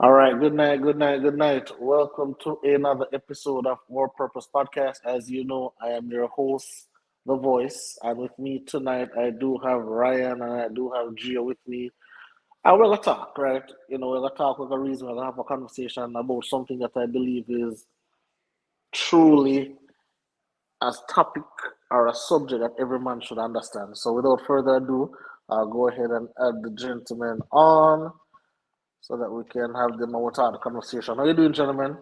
All right, good night, good night, good night. Welcome to another episode of More Purpose Podcast. As you know, I am your host, The Voice, and with me tonight, I do have Ryan and I do have Gio with me. And we're gonna talk, right? We're gonna talk with a reason. We're gonna have a conversation about something that I believe is truly a topic or a subject that every man should understand. So, without further ado, I'll go ahead and add the gentleman on so that we can have them our conversation. How you doing, gentlemen?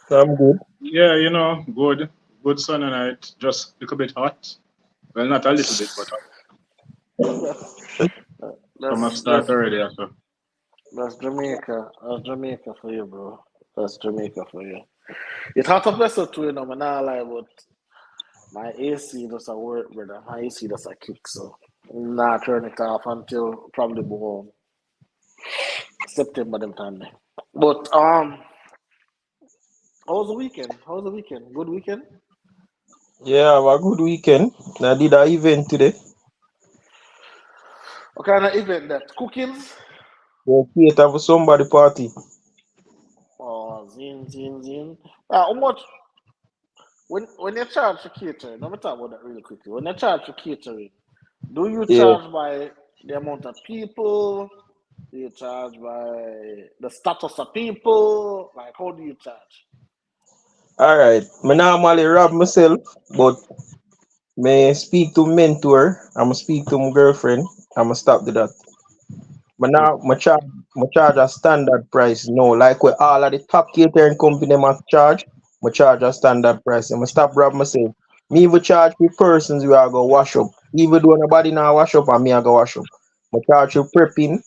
I'm good. Yeah, good. Good sunny night. Just a little bit hot. Well, not a little bit, but hot. Summer That's start that's already. So. that's Jamaica. That's Jamaica for you, bro. That's Jamaica for you. It's hot up there too, man. Nah lie, but my AC doesn't work, brother. My AC doesn't kick, so nah turn it off until probably more September them time there. But how was the weekend? How was the weekend? Good weekend? Yeah, have a good weekend. I did an event today. What kind of event that? Cookings? Yeah, cater for somebody party. Oh, zin. How much when you charge for catering? Let me talk about that really quickly. When you charge for catering, do you Yeah. charge by the amount of people? Do you charge by the status of people? Like, how do you charge? All right. Me normally rob myself, but may speak to mentor. I'ma speak to my girlfriend. I'ma stop to that. But now my charge a standard price. No, like where all of the top catering company must charge. My charge a standard price. I'ma stop rob myself. Me even charge for persons we are go wash up. Even though nobody now wash up and me I go wash up. My charge for prepping.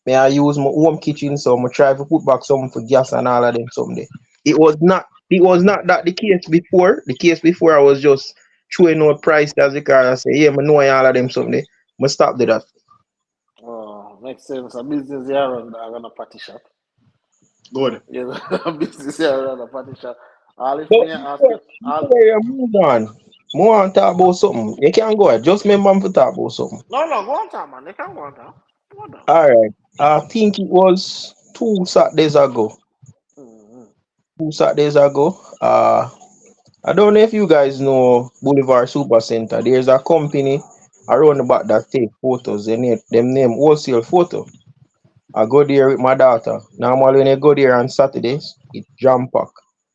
May I use my home kitchen, so I try to put back some for gas and all of them someday. It was not that the case before. The case before I was just throwing out price as the car. I say, yeah, I know all of them someday. I stop do that. Oh, makes sense. A business here and I run a party shop. Good. Yeah, a business here and a party shop. All if But me ask before, you, all before you move on, more on talk about something. You can go ahead. Just remember to talk about something. no, go on time, man. You can go on time. Go on time. All right. I think it was 2 Saturdays ago. Mm-hmm. 2 Saturdays ago. I don't know if you guys know Boulevard Super Center. There's a company around the back that take photos. Them name Wholesale Photo. I go there with my daughter. Normally when I go there on Saturdays, it jam pack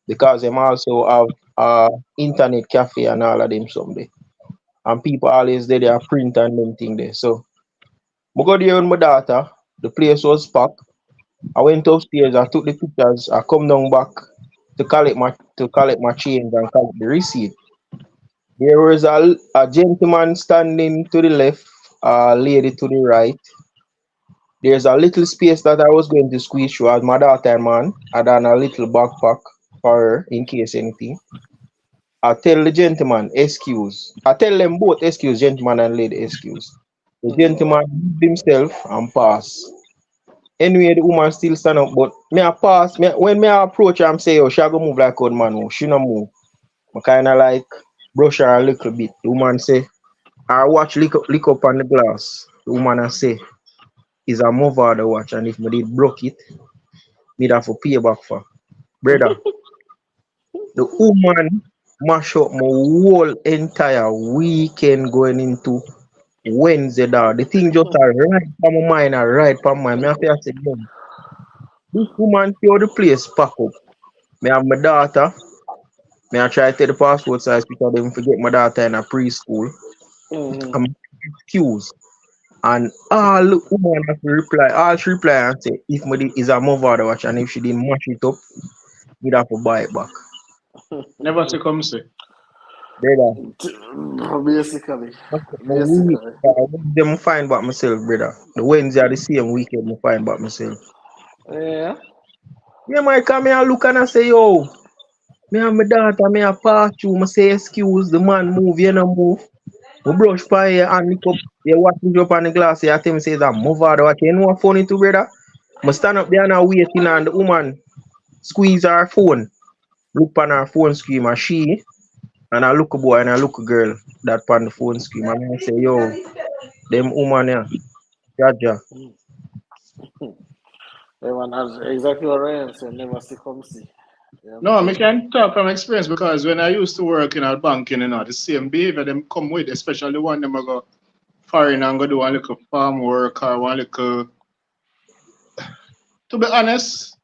because them also have internet cafe and all of them someday. And people always there print and them thing there. So I go there with my daughter. The place was packed. I went upstairs. I took the pictures. I come down back to collect my change and collect the receipt. There was a gentleman standing to the left, a lady to the right. There's a little space that I was going to squeeze through as my daughter man. I done a little backpack for her in case anything. I tell the gentleman, excuse. I tell them both excuse, gentleman and lady excuse. The Mm-hmm. gentleman moved himself and pass. Anyway, the woman still stand up, but me I pass. When me I approach her, I'm say, oh, she a go move like old man. Oh. She no move. I kind of like brush her a little bit. The woman say, I watch lick up on the glass. The woman I say, is a mover the watch, and if me did broke it, me have to pay back for. Brother, the woman mash up my whole entire weekend going into Wednesday, dog. The thing just a right from my mind, a right from my mind. Me have to say, "Yo, this woman see how the place pack up. Me have my daughter. Me I try to take the passport size because I didn't forget my daughter in a preschool. Mm-hmm. I'm excuse. And all the woman have to reply, all she reply and say, if me is a mother the watch and if she didn't mash it up, me have to buy it back. Never say come say. Brother, Basically, my week, basically. them find back myself, brother. The Wednesday are the same weekend, me find back myself. Yeah. Yeah, my come here look and I say, yo, me and my daughter, me a pass through, me say, excuse, the man move, you know move. Me brush by here and lick up, you watch me up on the glass, you tell me say that move out the watch. You know what funny too, brother? I stand up there and I waiting and the woman squeeze her phone, look on her phone screen and she and I look a boy and I look a girl that on the phone screen and I say, yo, them woman here, Jaja. Everyone has exactly what Ryan said, never see come see. Yeah, No, I man. can talk from experience because when I used to work in a banking, the same behavior them come with, especially the one them I go foreign and go do one little farm work or one little. To be honest,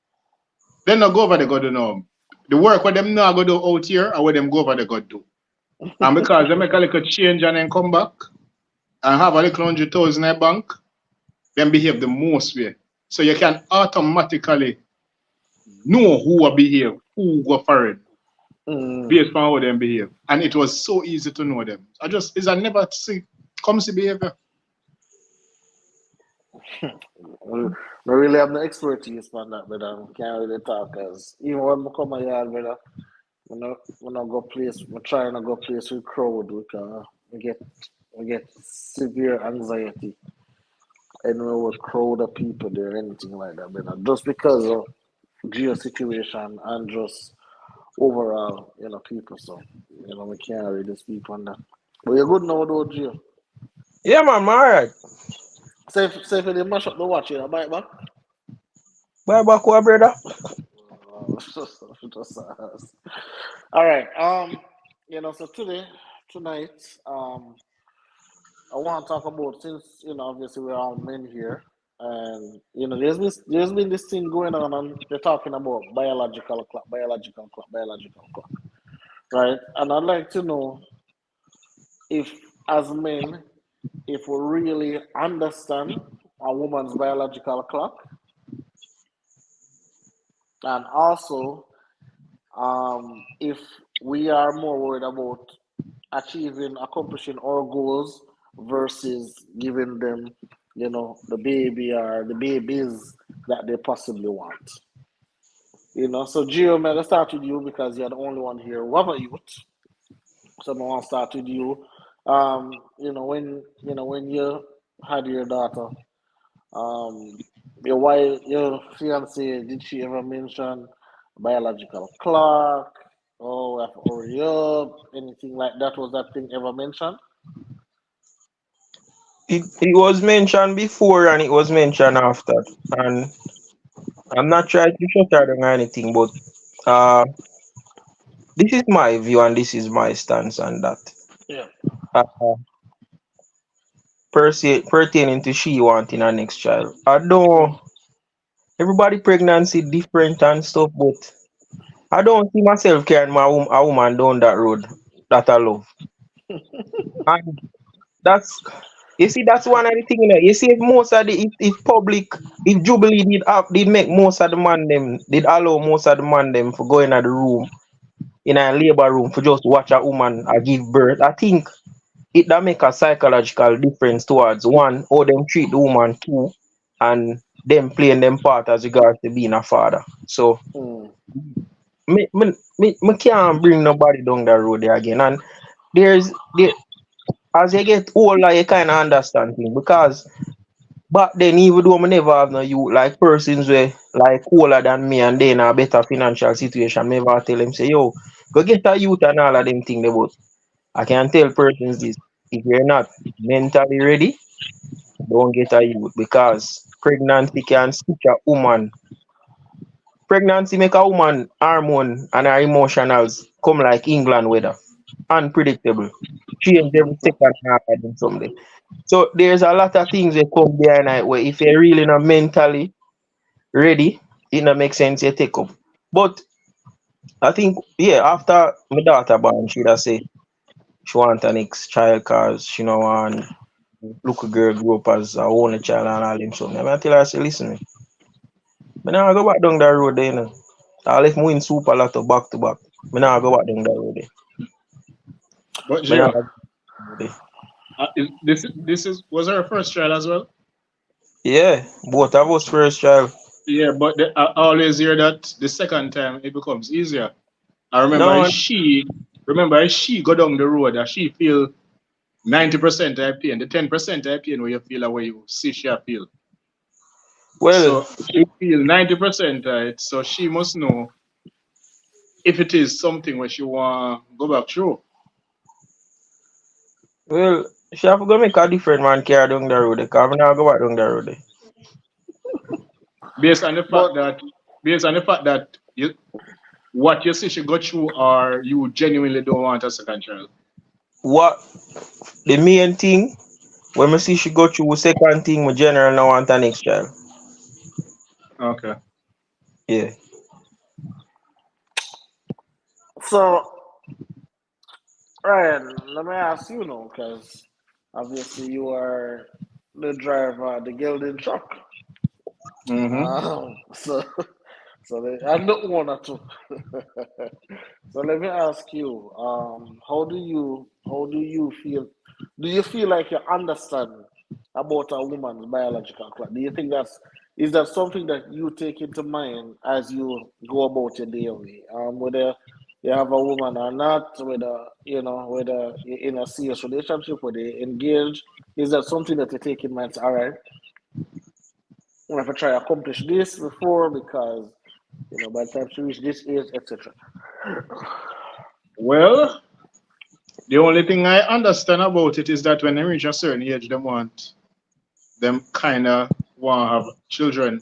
they not go over the go do no. The work what them not go do out here or what them go over the go do. And because they make a little change and then come back and have a little 100,000 in a bank, them behave the most way. So you can automatically know who will behave, who go foreign, Mm. based on how them behave. And it was so easy to know them. Is I never see come see behavior. We we really have no expertise on that, but can't really talk as even when I come here, brother, when I go place, we try and go place with crowd, we get we get severe anxiety and we with crowd of people there, anything like that, brother. Just because of geo situation and just overall, people. So, we can't really speak on that. But you're good now, though, Gio. Yeah, man, I'm alright. Say if they mash up the watch, bite back. Bye back, what, brother? Just ask. All right. So tonight, I want to talk about since obviously we're all men here, and there's been this thing going on, and they're talking about biological clock, right? And I'd like to know if, as men, if we really understand a woman's biological clock, and also if we are more worried about accomplishing our goals versus giving them, the baby or the babies that they possibly want. So Gio, man, let's start with you because you're the only one here who have a youth. So I want to start with you. When you had your daughter, um, your wife, your fiance, did she ever mention biological clock? Oh, have to hurry up, anything like that? Was that thing ever mentioned? It was mentioned before and it was mentioned after. And I'm not trying to shut her down or anything, but uh, this is my view and this is my stance on that. Yeah. Uh, pertaining to she wanting her next child. I know everybody pregnancy different and stuff, but I don't see myself carrying a woman down that road that I love. And that's you see that's one of the thing, you see if most of the if public if Jubilee did make most of the man them did allow most of the man them for go in the room in a labor room for just watch a woman give birth, I think it that make a psychological difference towards one, how them treat the woman, two, and them playing them part as regards to being a father. So Mm, me can't bring nobody down that road there again. And there as you get older you kinda understand things because back then even though I never have no youth, like persons where like older than me and they in a better financial situation, me ever tell them say, yo, go get a youth and all of them thing there, but I can tell persons this. If you're not mentally ready, don't get a youth because pregnancy can switch a woman. Pregnancy make a woman hormone and her emotionals come like England weather. Unpredictable. Change every second half of them someday. So there's a lot of things that come behind it where if you're really not mentally ready, it not make sense you take up. But I think yeah, after my daughter born, she'd have say she want an next child cause she no want look a girl grow up as a only child and all them something. I tell her I say listen me. Me now go back down that road there, you know. I left me win super lot of back to back. Me now go back down that road there. But Me now Gio, go there. this is was her first child as well. Yeah, both of us first child. Yeah, but I always hear that the second time it becomes easier. I remember No, she go down the road and she feel 90% I pain, the 10% I pain where you feel away you see she feel. well, So she feel 90% right, so she must know if it is something where she want go back through. well, she have to go make a different man carry down the road because me now go back down the road there. Based on the But fact that what you see she got through, or you genuinely don't want a second child. What the main thing when me see she go through second thing, my general now want an next child. Okay. Yeah. so, Ryan, let me ask you now, because obviously you are the driver of the Gilded truck. Mm-hmm. So, I'm the owner too. So let me ask you, how do you feel? Do you feel like you understand about a woman's biological clock? Do you think is that something that you take into mind as you go about your daily? Whether you have a woman or not, whether you're in a serious relationship, whether you're engaged, is that something that you take in mind? All right, I have to try to accomplish this before because by the time she reach this age, etc. Well, the only thing I understand about it is that when they reach a certain age, them kind of want to have children.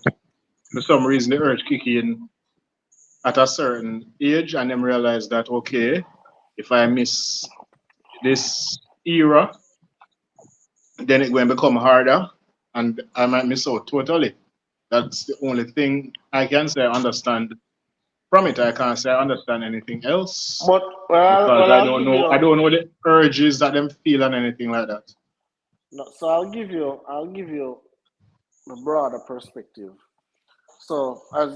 For some reason, the urge kick in at a certain age, and them realize that okay, if I miss this era, then it going to become harder, and I might miss out totally. That's the only thing I can say I understand from it. I can't say I understand anything else But because well, I I'll don't give know. I you don't know the urges that them feel and anything like that. no. So I'll give you a broader perspective. So as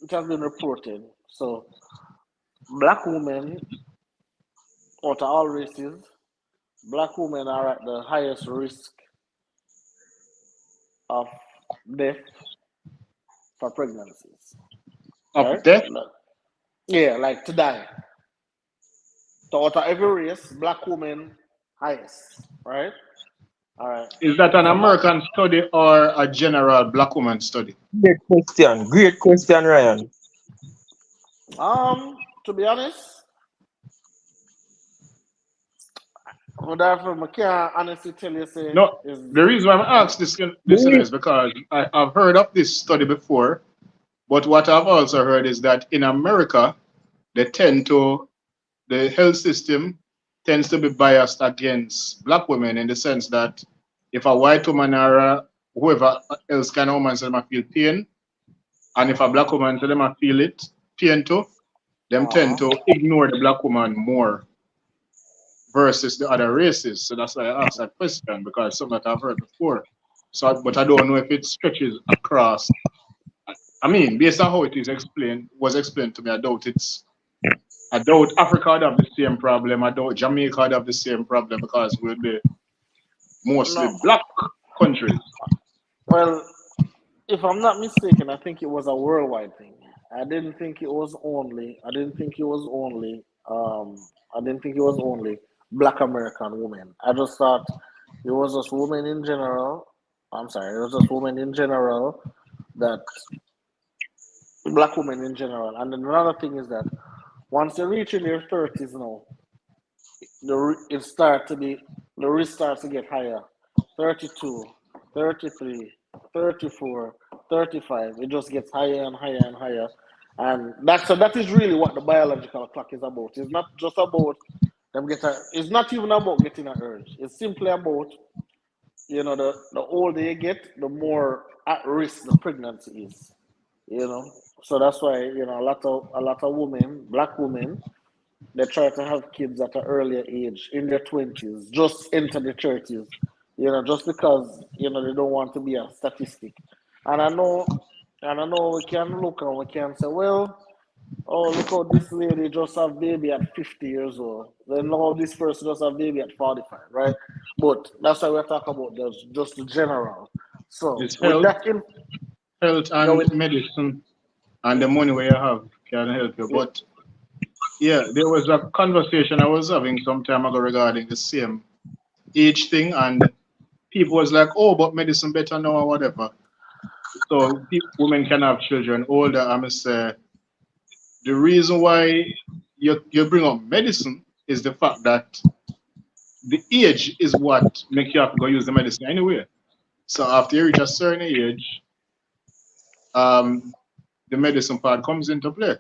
it has been reported, so black women out of all races, black women are at the highest risk of death for pregnancies. Of Right? death, Yeah, like to die. So out of every race, black women highest. Right? All right. is that an So my American study or a general black woman study? Great question. Great question, Ryan. to be honest, therefore I can't honestly tell you say No, is the reason why I'm um asking this is because I've heard of this study before, but what I've also heard is that in America, they tend to the health system tends to be biased against black women in the sense that if a white woman or whoever else kind of woman says them feel pain, and if a black woman says them feel it pain too, them tend uh-huh. to ignore the black woman more versus the other races. So that's why I asked that question because something that I've heard before. So, but I don't know if it stretches across. I mean, based on how it is explained to me, I doubt Africa would have the same problem. I doubt Jamaica would have the same problem because we're the mostly No. black countries. Well, if I'm not mistaken, I think it was a worldwide thing. I didn't think it was only I didn't think it was only black American women. I just thought it was just women in general. I'm sorry, it was just women in general that black women in general. And then another thing is that once you reach in your thirties now, it starts to be the risk starts to get higher. 32, 33, 34, 35. It just gets higher and higher and higher. And that is really what the biological clock is about. It's not just about it's not even about getting an urge. It's simply about, the older you get, the more at risk the pregnancy is. You know. So that's why, a lot of women, black women, they try to have kids at an earlier age, in their 20s, just enter the 30s, just because, they don't want to be a statistic. And I know we can look and we can say, well, oh, look how this lady just have baby at 50 years old. Then now this person just have baby at 45, right? But that's why we're talking about just the general. So It's with that in, health yeah, and medicine, and the yeah, money where you have can help you. yeah. But yeah, there was a conversation I was having some time ago regarding the same age thing, and people was like, "Oh, but medicine better now or whatever." So women can have children older. I must say the reason why you bring up medicine is the fact that the age is what make you have to go use the medicine anyway. So after you reach a certain age, the medicine part comes into play.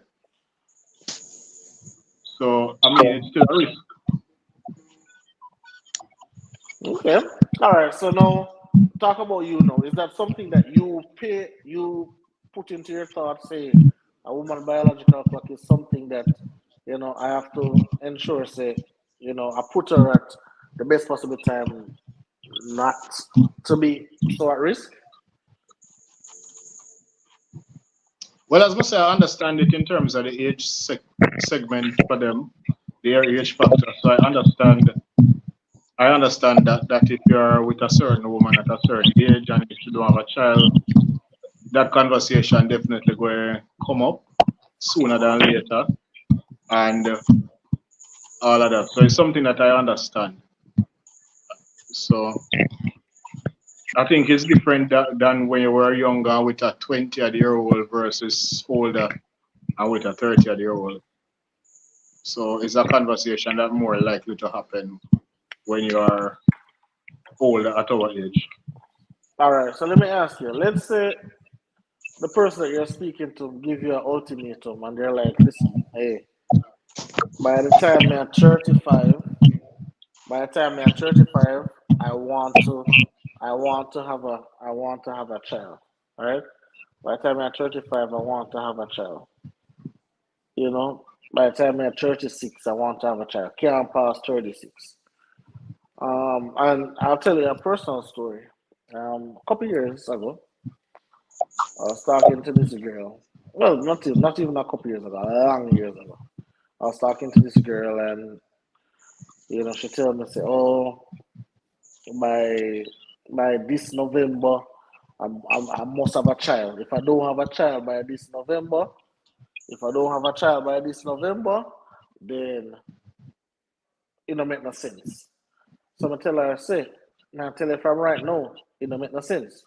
So I mean, it's still a risk. Okay. All right. So now, talk about you now. Is that something that you put into your thoughts? Say, a woman biological clock is something that I have to ensure. Say, I put her at the best possible time, not to be so at risk. Well, as much as I understand it in terms of the segment for them, their age factor. So I understand that if you're with a certain woman at a certain age and if you don't have a child, that conversation definitely going to come up sooner than later and all of that. So it's something that I understand. So I think it's different than when you were younger with a 20-year-old versus older and with a 30-year-old. So it's a conversation that more likely to happen when you are older at our age. All right. So let me ask you. Let's say the person that you're speaking to give you an ultimatum, and they're like, "Listen, hey, by the time you're 35, by the time you're 35, I want to, I want to have a child. All right. By the time you're 35, I want to have a child. You know, by the time you're 36, I want to have a child. Can't pass 36. And I'll tell you a personal story. A couple years ago, I was talking to this girl. Well, not even a couple years ago, a long years ago. I was talking to this girl, and she told me, say, "Oh, by this November, I must have a child. If I don't have a child by this November, if I don't have a child by this November, then it don't make no sense." So I tell her, say, now tell her if I'm right now, it don't make no sense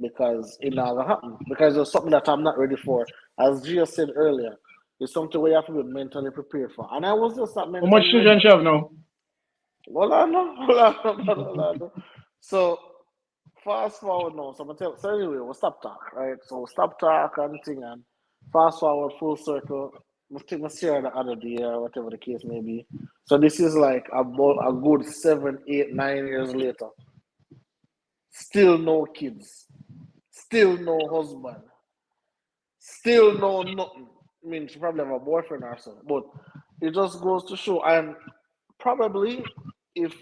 because it not gonna happen because it's something that I'm not ready for. As Gia said earlier, it's something we have to be mentally prepared for, and I was just not How much mentally children ready. you have now? Well, I know, well, I know, well, I know. So fast forward now. So I'm gonna tell. So anyway, we'll stop talk, right? So we'll stop talk and thing, and fast forward full circle. I think I see her the other day, or whatever the case may be. So this is like about a good 7, 8, 9 years later. Still no kids. Still no husband. Still no nothing. I mean, she probably have a boyfriend or something, but it just goes to show. And probably if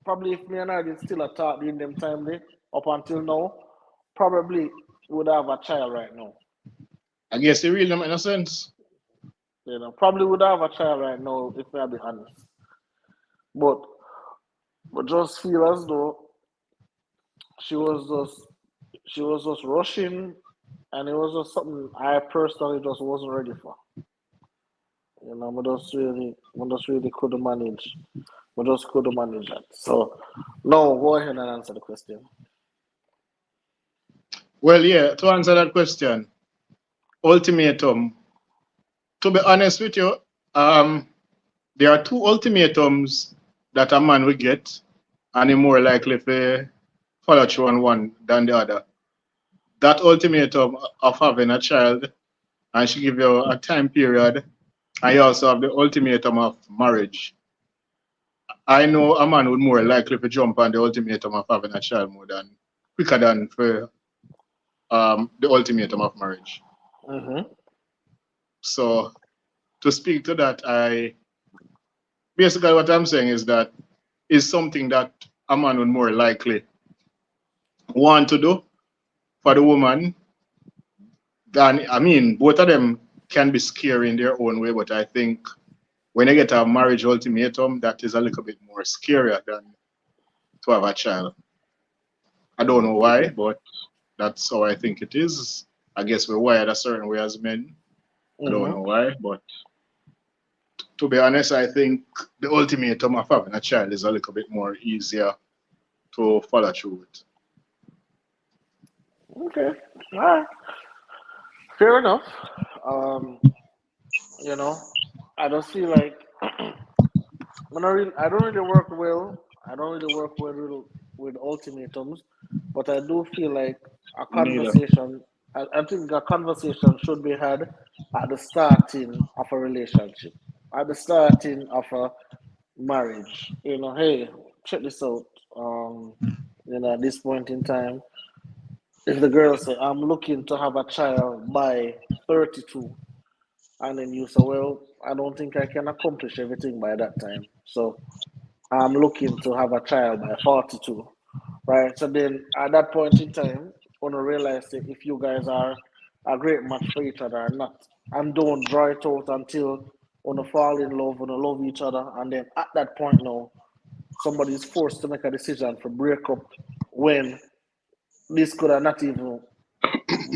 if me and her did still a talk during them time there, up until now, probably would have a child right now. I guess it really don't make no sense. Probably would have a child right now if I be honest. But just feel as though she was just rushing, and it was just something I personally just wasn't ready for. I just really couldn't manage. I just couldn't manage that. So, no, go ahead and answer the question. Well, yeah, to answer that question, ultimatum. To be honest with you, um, there are two ultimatums that a man will get, and he more likely to follow through on one than the other. That ultimatum of having a child, and she give you a time period, and you also have the ultimatum of marriage. I know a man would more likely to jump on the ultimatum of having a child more than quicker than for the ultimatum of marriage. Mm-hmm. So to speak to that, I basically what I'm saying is that is something that a man would more likely want to do for the woman than I mean, both of them can be scary in their own way, but I think when you get a marriage ultimatum, that is a little bit more scarier than to have a child. I don't know why, Okay. but that's how I think it is. I guess we're wired a certain way as men. I don't know Mm-hmm. why, but to be honest, I think the ultimatum of having a child is a little bit more easier to follow through with. Okay. All right. Fair enough. Um, you know, I just feel like I don't really work well. I don't really work well with ultimatums, but I do feel like a Neither. conversation. I think a conversation should be had at the starting of a relationship, at the starting of a marriage. Hey, check this out. Um, at this point in time, if the girl say, "I'm looking to have a child by 32," and then you say, "Well, I don't think I can accomplish everything by that time, so I'm looking to have a child by 42." Right? So then at that point in time, gonna realize that if you guys are a great match for each other or not. And don't draw it out until wanna fall in love, wanna love each other, and then at that point now, somebody is forced to make a decision for break up when this could have not even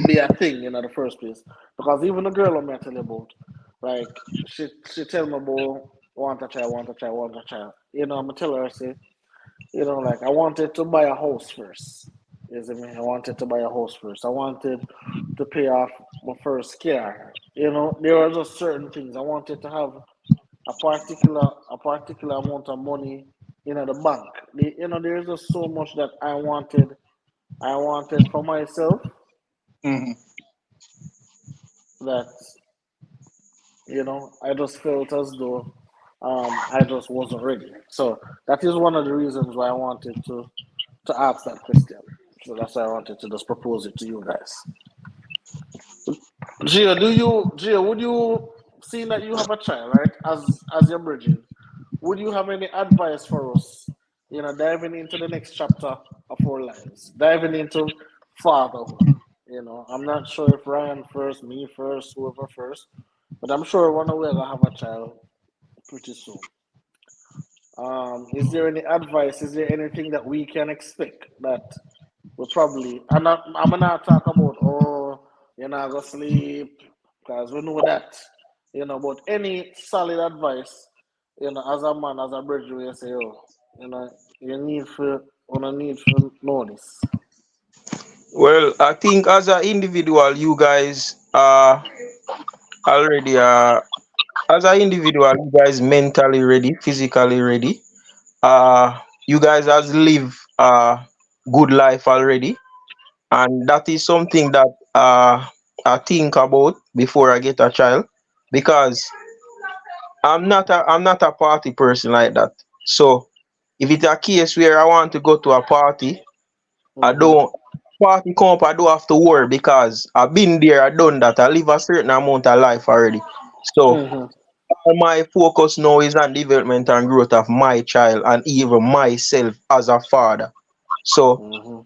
be a thing in the first place. Because even the girl I'm tell you about, like she tell me about want a child, want a child, want a child. I'm gonna tell her, I say, like I wanted to buy a house first. You see me? I wanted to buy a house first. I wanted to pay off my first car. There were just certain things. I wanted to have a particular amount of money in the bank. There's just so much that I wanted for myself Hmm. that I just felt as though I just wasn't ready. So that is one of the reasons why I wanted to ask that question. So that's why I wanted to just propose it to you guys. Gia, would you, seeing that you have a child, right, as your bridging, would you have any advice for us, diving into the next chapter of our lives, diving into fatherhood? I'm not sure if Ryan first, me first, whoever first, but I'm sure one of us will have a child pretty soon. Is there any advice? Is there anything that we can expect that we probably? I'm not talk about, oh, you're not gonna sleep because we know that. But any solid advice, as a man, as a bridge, we say, oh, you need to know this. Well, I think as an individual, you guys are already as an individual, you guys mentally ready, physically ready. You guys has live a good life already, and that is something that I think about before I get a child, because I'm not a party person like that. So if it's a case where I want to go to a party, I Mm-hmm. don't party come up, I don't have to worry because I've been there, I done that. I live a certain amount of life already. So Mm-hmm. all my focus now is on development and growth of my child and even myself as a father. So Mm-hmm.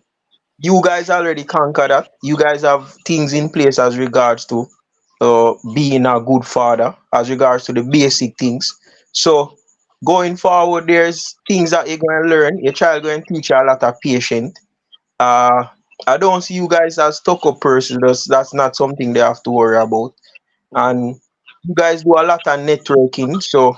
you guys already conquered that. You guys have things in place as regards to being a good father, as regards to the basic things. So going forward, there's things that you're going to learn. Your child going to teach you a lot of patience. uh, I don't see you guys as stuck up person. That's not something they have to worry about. Mm-hmm. And you guys do a lot of networking. So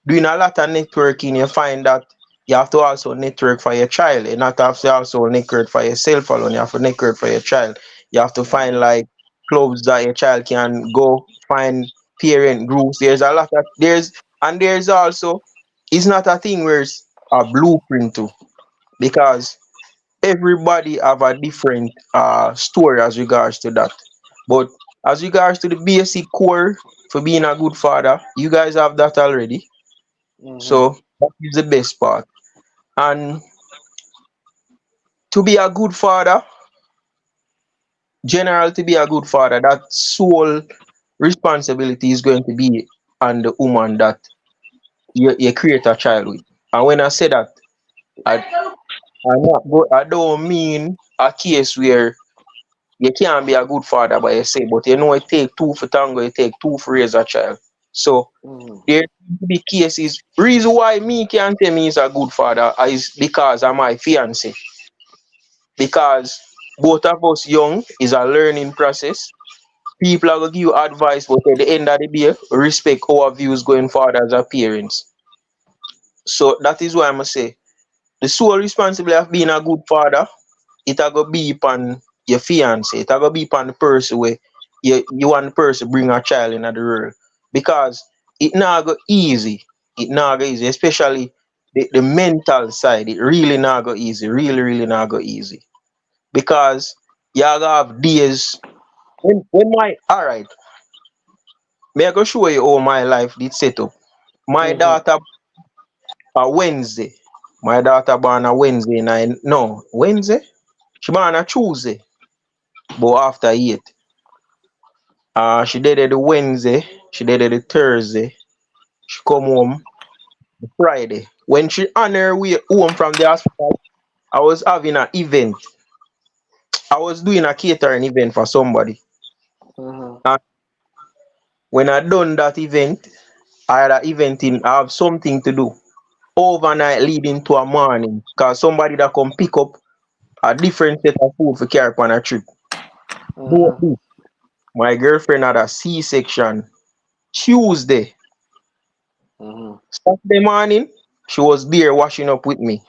doing a lot of networking, you find that you have to also network for your child. You not have to also network for yourself alone. You have to network for your child. You have to find Mm-hmm. like clubs that your child can go find, parent groups. There's a lot of there's also, it's not a thing where it's a blueprint too, because everybody have a different story as regards to that. But as regards to the basic core for being a good father, you guys have that already. Mm-hmm. So that is the best part. And to be a good father, general to be a good father, that sole responsibility is going to be on the woman that you create a child with. And when I say that, I I don't mean a case where you can't be a good father by yourself, but it take two for tango, it take two for raise a child. So Mm-hmm. there could be cases. Reason why me can't tell me is a good father is because of my fiance. Because both of us young is a learning process. People are gonna give you advice, but at the end of the day, respect our views going forward as a parents. So that is why I'm gonna say the sole responsibility of being a good father, it a go be upon your fiance, it a go be upon the person where you want the person bring a child into the world. Because it not go easy. It not go easy, especially the mental side. It really not go easy. Really, really not go easy. because y'all have days when my all right. May I go show you how my life did set up. My Mm-hmm. daughter a Wednesday. My daughter born a Wednesday night. No, Wednesday? She born a Tuesday, but after 8. She did it the Wednesday, she did it the Thursday, she come home the Friday. When she on her way home from the hospital, I was having an event. I was doing a catering event for somebody. Mm-hmm. And when I done that event, I had an event in I have something to do overnight leading to a morning. Cause somebody that come pick up a different set of food for carry on a trip. Both Mm-hmm. this, my girlfriend had a C-section Tuesday. Mm-hmm. Saturday morning, she was there washing up with me.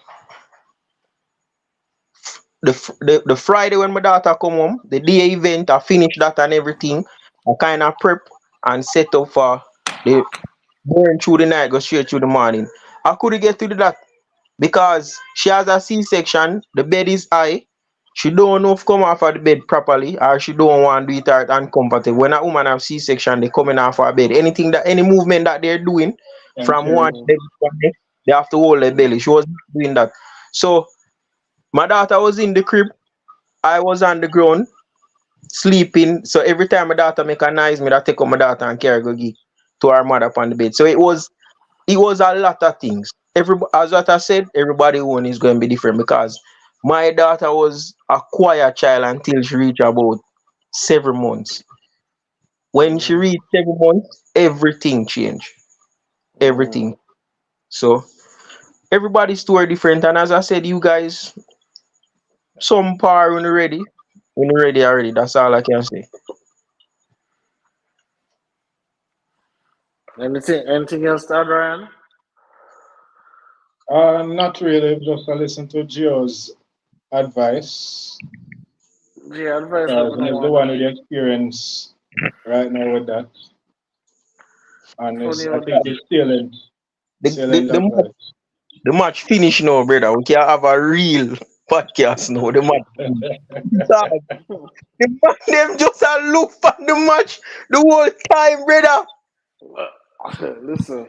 The Friday when my daughter come home, the day event, I finish that and everything. I kind of prep and set up for the burn through the night, go straight through the morning. I couldn't get to that because she has a C-section. The bed is high. She don't know if come off of the bed properly, or she don't want to do it at uncomfortable. When a woman have C-section, they coming off her bed. Any movement that they're doing And from one Terry, Mm-hmm. leg to the next, they have to hold their belly. She was not doing that. So my daughter was in the crib. I was on the ground sleeping. So every time my daughter make a noise, me that take up my daughter and carry go give to her mother upon the bed. So it was a lot of things. As what I said, everybody one is going to be different because my daughter was a quiet child until she reached about 7 months. When she Mm-hmm. reached 7 months, everything changed. Everything. So everybody's story different. And as I said, you guys, some power when you're ready already. That's all I can say. Anything else to add, Ryan? not really, just I listen to Gio's advice Yeah, advice that because we don't he's the want one to with the experience right now with that, and funny I how think he's The, the, stealing the, that match, right. the match finish now, brother. We can have a real podcast now. The match finish. Dog, the man them just a look for the match the whole time, brother. listen.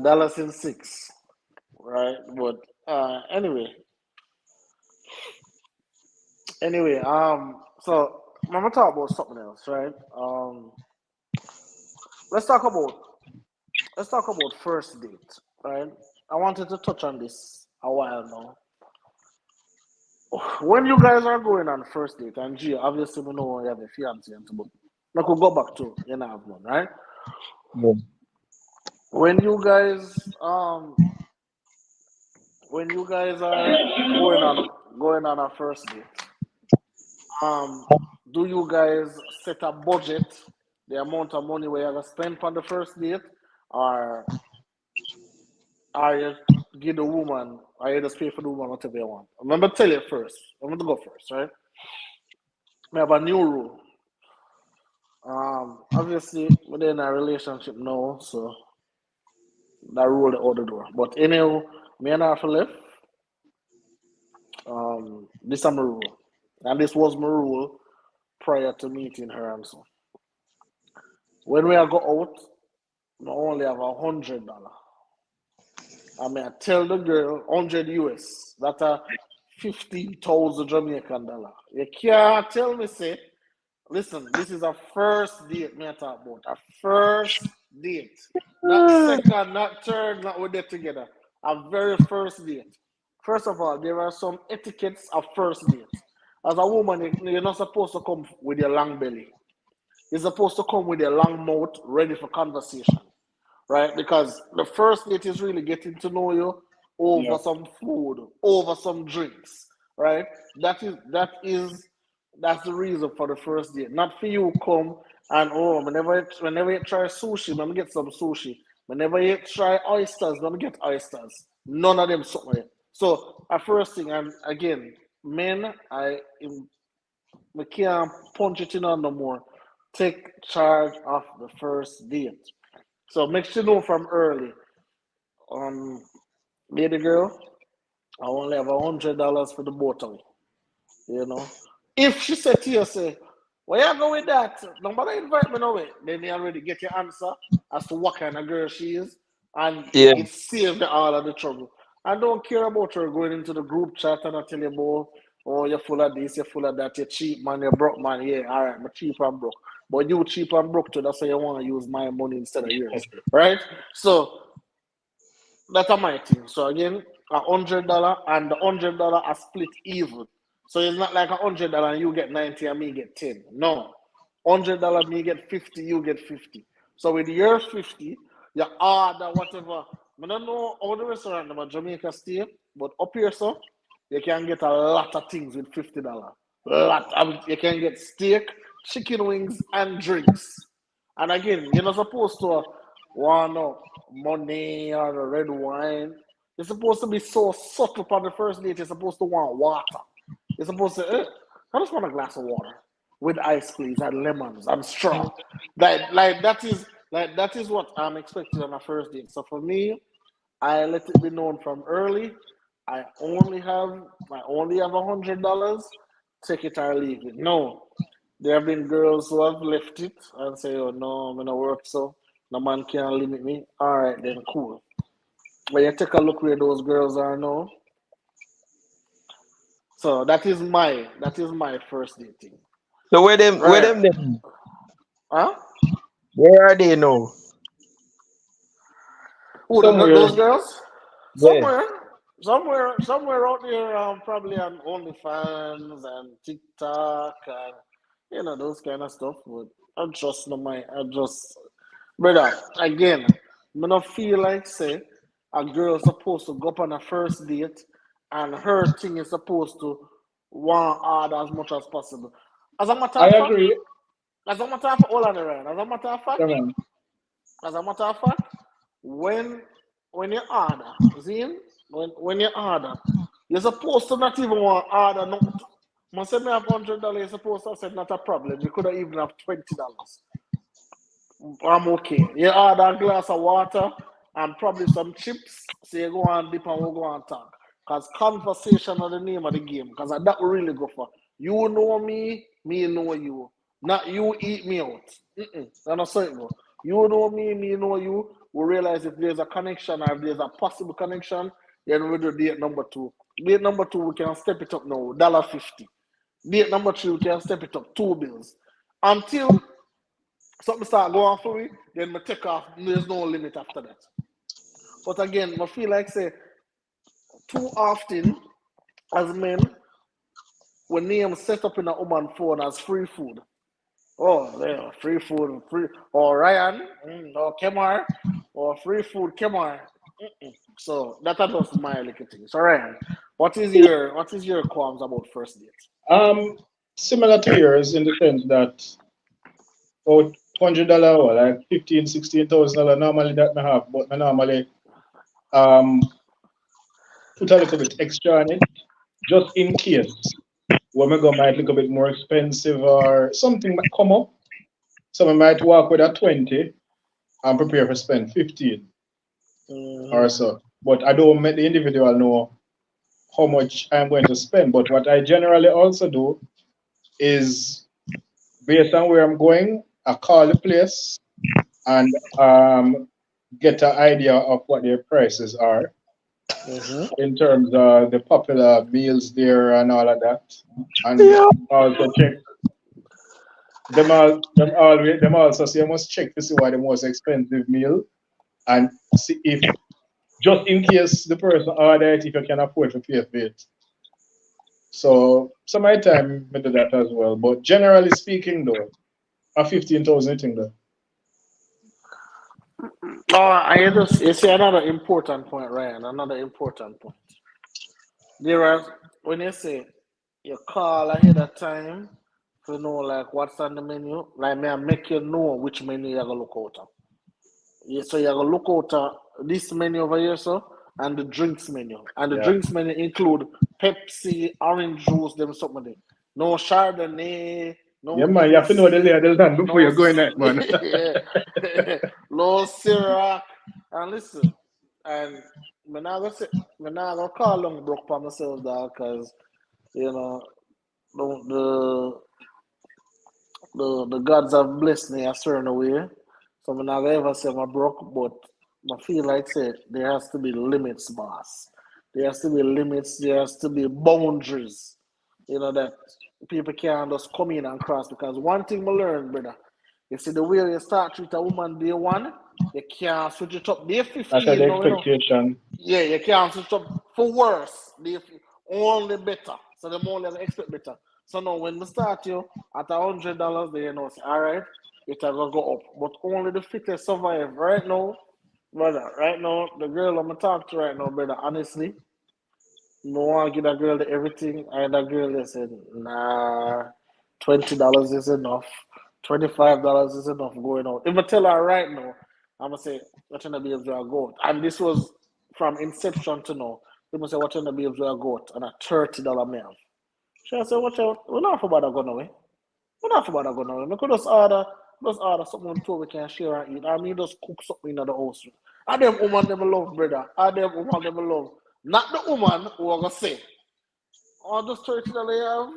Dallas in 6, right? But anyway. So I'm gonna talk about something else, right? Let's talk about let's talk about first date, right? I wanted to touch on this a while now. When you guys are going on first date, and G, obviously we know you have a fiance and so, but I could go back to you know have one, right? Yeah. When you guys when you guys are going on a first date, um, do you guys set a budget, the amount of money we are gonna spend on the first date, or are you give the woman, or you just pay for the woman whatever you want? Remember, tell you first. I'm gonna go first, right? We have a new rule. Obviously, we're in a relationship now, so that rule out the door. But anyhow, me and her left. This is my rule, and this was my rule prior to meeting her and so. When we are go out, we only have $100. I mean, I tell the girl 100 US. That's a 15,000 Jamaican dollar. You can't tell me say, listen, this is a first date. Me I talk about a first date, not second, not third, not we get together. A very first date. First of all, there are some etiquettes of first date. As a woman, you're not supposed to come with your long belly. You're supposed to come with your long mouth, ready for conversation, right? Because the first date is really getting to know you Yeah, over some food, over some drinks, right? That's the reason for the first date. Not for you come and whenever you try sushi, let me get some sushi. Whenever you try oysters, let me get oysters. None of them something. So a first thing, and again, men, we can't punch it in on no more. Take charge of the first date. So make sure you know from early. Um, Baby girl, I only have $100 for the both of you. You know, if she said to you, say, "Where you go with that? Nobody invite me no way." Then you already get your answer as to what kind of girl she is, and Yeah. it saves the all of the trouble. I don't care about her going into the group chat and I tell you about, oh, you're full of this, you're full of that, you're cheap man, you're broke man. Yeah, all right, I'm cheap and broke. But you cheap and broke too. That's why you want to use my money instead of yours, right? So that's my thing. So again, $100 and the $100 are split even. So it's not like $100 and you get 90 and me get 10. No. $100 me get 50, you get 50. So with your 50, you order whatever. I don't know how the restaurant in Jamaica stay, but up here so you can get a lot of things with $50. Lot. I mean, you can get steak, chicken wings, and drinks. And again, you're not supposed to want no money or the red wine. You're supposed to be so subtle on the first date. You're supposed to want water. You're supposed to, I just want a glass of water with ice, please, and lemons and straw. That is what I'm expecting on a first date. So for me, I let it be known from early. I only have $100. Take it or leave it. No, there have been girls who have left it and say, "Oh no, I'm gonna work so no man can limit me." All right, then cool. But you take a look where those girls are now. So that is my first dating. So where Right? them then? Huh? Where are they now? Who Somewhere. those girls? Yeah. Somewhere, somewhere out there, probably on OnlyFans and TikTok and those kind of stuff. But I just no my, I just brother again. I don't feel like say a girl supposed to go up on a first date and her thing is supposed to want hard as much as possible. As a matter I of fact, agree. hold on, Ryan. As a matter of fact, Come on. as a matter of fact, when when you order, see, when you order, you're supposed to not even want to order nothing. Must say me have $100, you're supposed to say not a problem. You could have even have $20. I'm okay. You order a glass of water and probably some chips. So you go and dip and we'll go and talk. Because conversation are the name of the game. Because that will really go for. You know me, me know you. Not you eat me out. That's not so it go. You know me know you. We realize if there's a connection or if there's a possible connection, then we do date number two. Date number two, we can step it up now, $1.50. Date number three, we can step it up, $2. Until something start going for me, then I take off. There's no limit after that. But again, I feel like say too often as men, when name set up in a woman phone as free food. Oh, yeah, free food, free or Ryan, or Kemar, or free food Kemar. So that was my little thing. So Ryan, what is your qualms about first date? Um, Similar to yours in the sense that about $100 or like 15, $16,000 normally that I have, but I normally um put a little bit extra on it just in case when we go might look a bit more expensive or something might come up. So I might walk with a 20 and prepare for spend 15 or Mm-hmm. so. But I don't make the individual know how much I'm going to spend. But what I generally also do is based on where I'm going, I call the place and get an idea of what their prices are Mm-hmm. in terms of the popular meals there and all of that. And Yeah. also check them also so you must check to see what the most expensive meal and see if just in case the person order it if you can afford to pay for it. So some of the time I do that as well. But generally speaking though, a 15,000 thing though. Oh, you see another important point, Ryan. Another important point. There are when you say you call ahead of time to know like what's on the menu, like me I make you know which menu you're gonna look out of. Yeah, so you're gonna look out this menu over here, so and the drinks menu. And the Yeah. drinks menu include Pepsi, orange juice, them something there. No Chardonnay, Yeah no man, you have to know the Hennessy, lay of the land before no you go in that man. yeah, no Ciroc. And listen, and me not gonna say, me not gonna call long broke for myself, dog, cause you know the the gods have blessed me a certain way. So I'm not gonna ever say I'm broke, but I feel like say there has to be limits, boss. There has to be limits, there has to be boundaries. That people can't just come in and cross because one thing I learned, brother, you see the way you start treat a woman day one, you can't switch it up day That's the 15 now. expectation. Yeah, you can't switch up for worse. They only better. So the more they expect better. So now when we start you at $100, they say, all right, it will go up. But only the fittest survive. Right now, brother, right now, the girl I'm gonna talk to right now, brother, honestly, no one give that girl everything. And that girl they said, nah, $20 is enough. $25 is enough going out. If I tell her right now, I'm gonna say, what in the babes will go out. And this was from inception to now. They must say, what in the babes will go out and a $30 meal. She said, watch out, we're not about to go away. We're not about to go away. We could just order something too we can share and eat. I mean just cook something in the house. And them woman never love, brother. And them woman never love. Not the woman who are gonna say, oh, just $30 you have?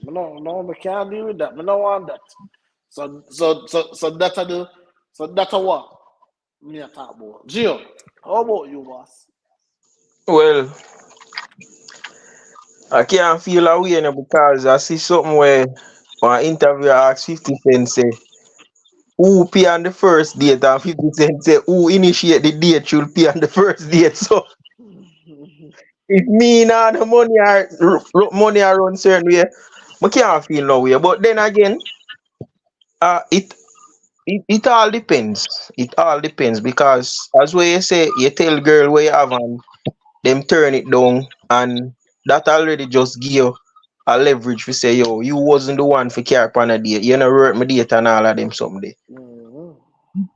No, no, we can't deal with that. We don't want that. So that's a do. So that's a what me a talk about. Gio, how about you, boss? Well, I can't feel away now because I see something where one interview asked 50 Cent say, who pay on the first date? And 50 Cent say, who initiate the date should pay on the first date. So if me now the money money around certain way, I can't feel no way. But then again, uh, it it all depends. It all depends because as what you say, you tell girl where you have and them turn it down and that already just give you a leverage to say, yo, you wasn't the one for care upon a date. You know work my date and all of them someday. Mhm.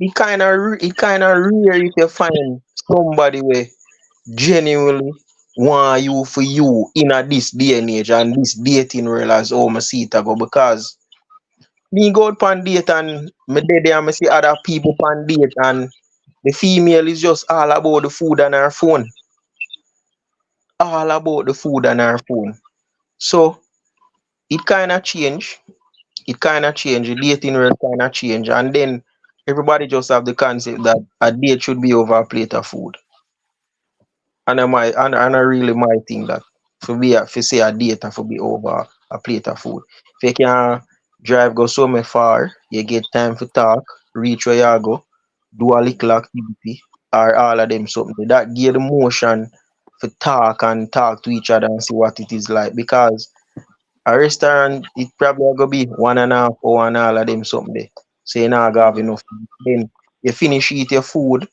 It kinda rare if you find somebody where genuinely want you for you in a this day and age and this dating world as how I see it a go because me go out on date and me dey there and me see other people on date and the female is just all about the food and her phone. All about the food and her phone. So it kinda change. It kinda change. The dating world kinda change. And then everybody just have the concept that a date should be over a plate of food. And I really might think that for say a date for be over a plate of food. If you can drive go somewhere far, you get time for talk, reach where you go, do a little activity or all of them something. That give the motion for talk and talk to each other and see what it is like. Because a restaurant it probably gonna be 1.5 hour and all of them something there. So you not gonna have Mhm. enough. Then you finish eat your food,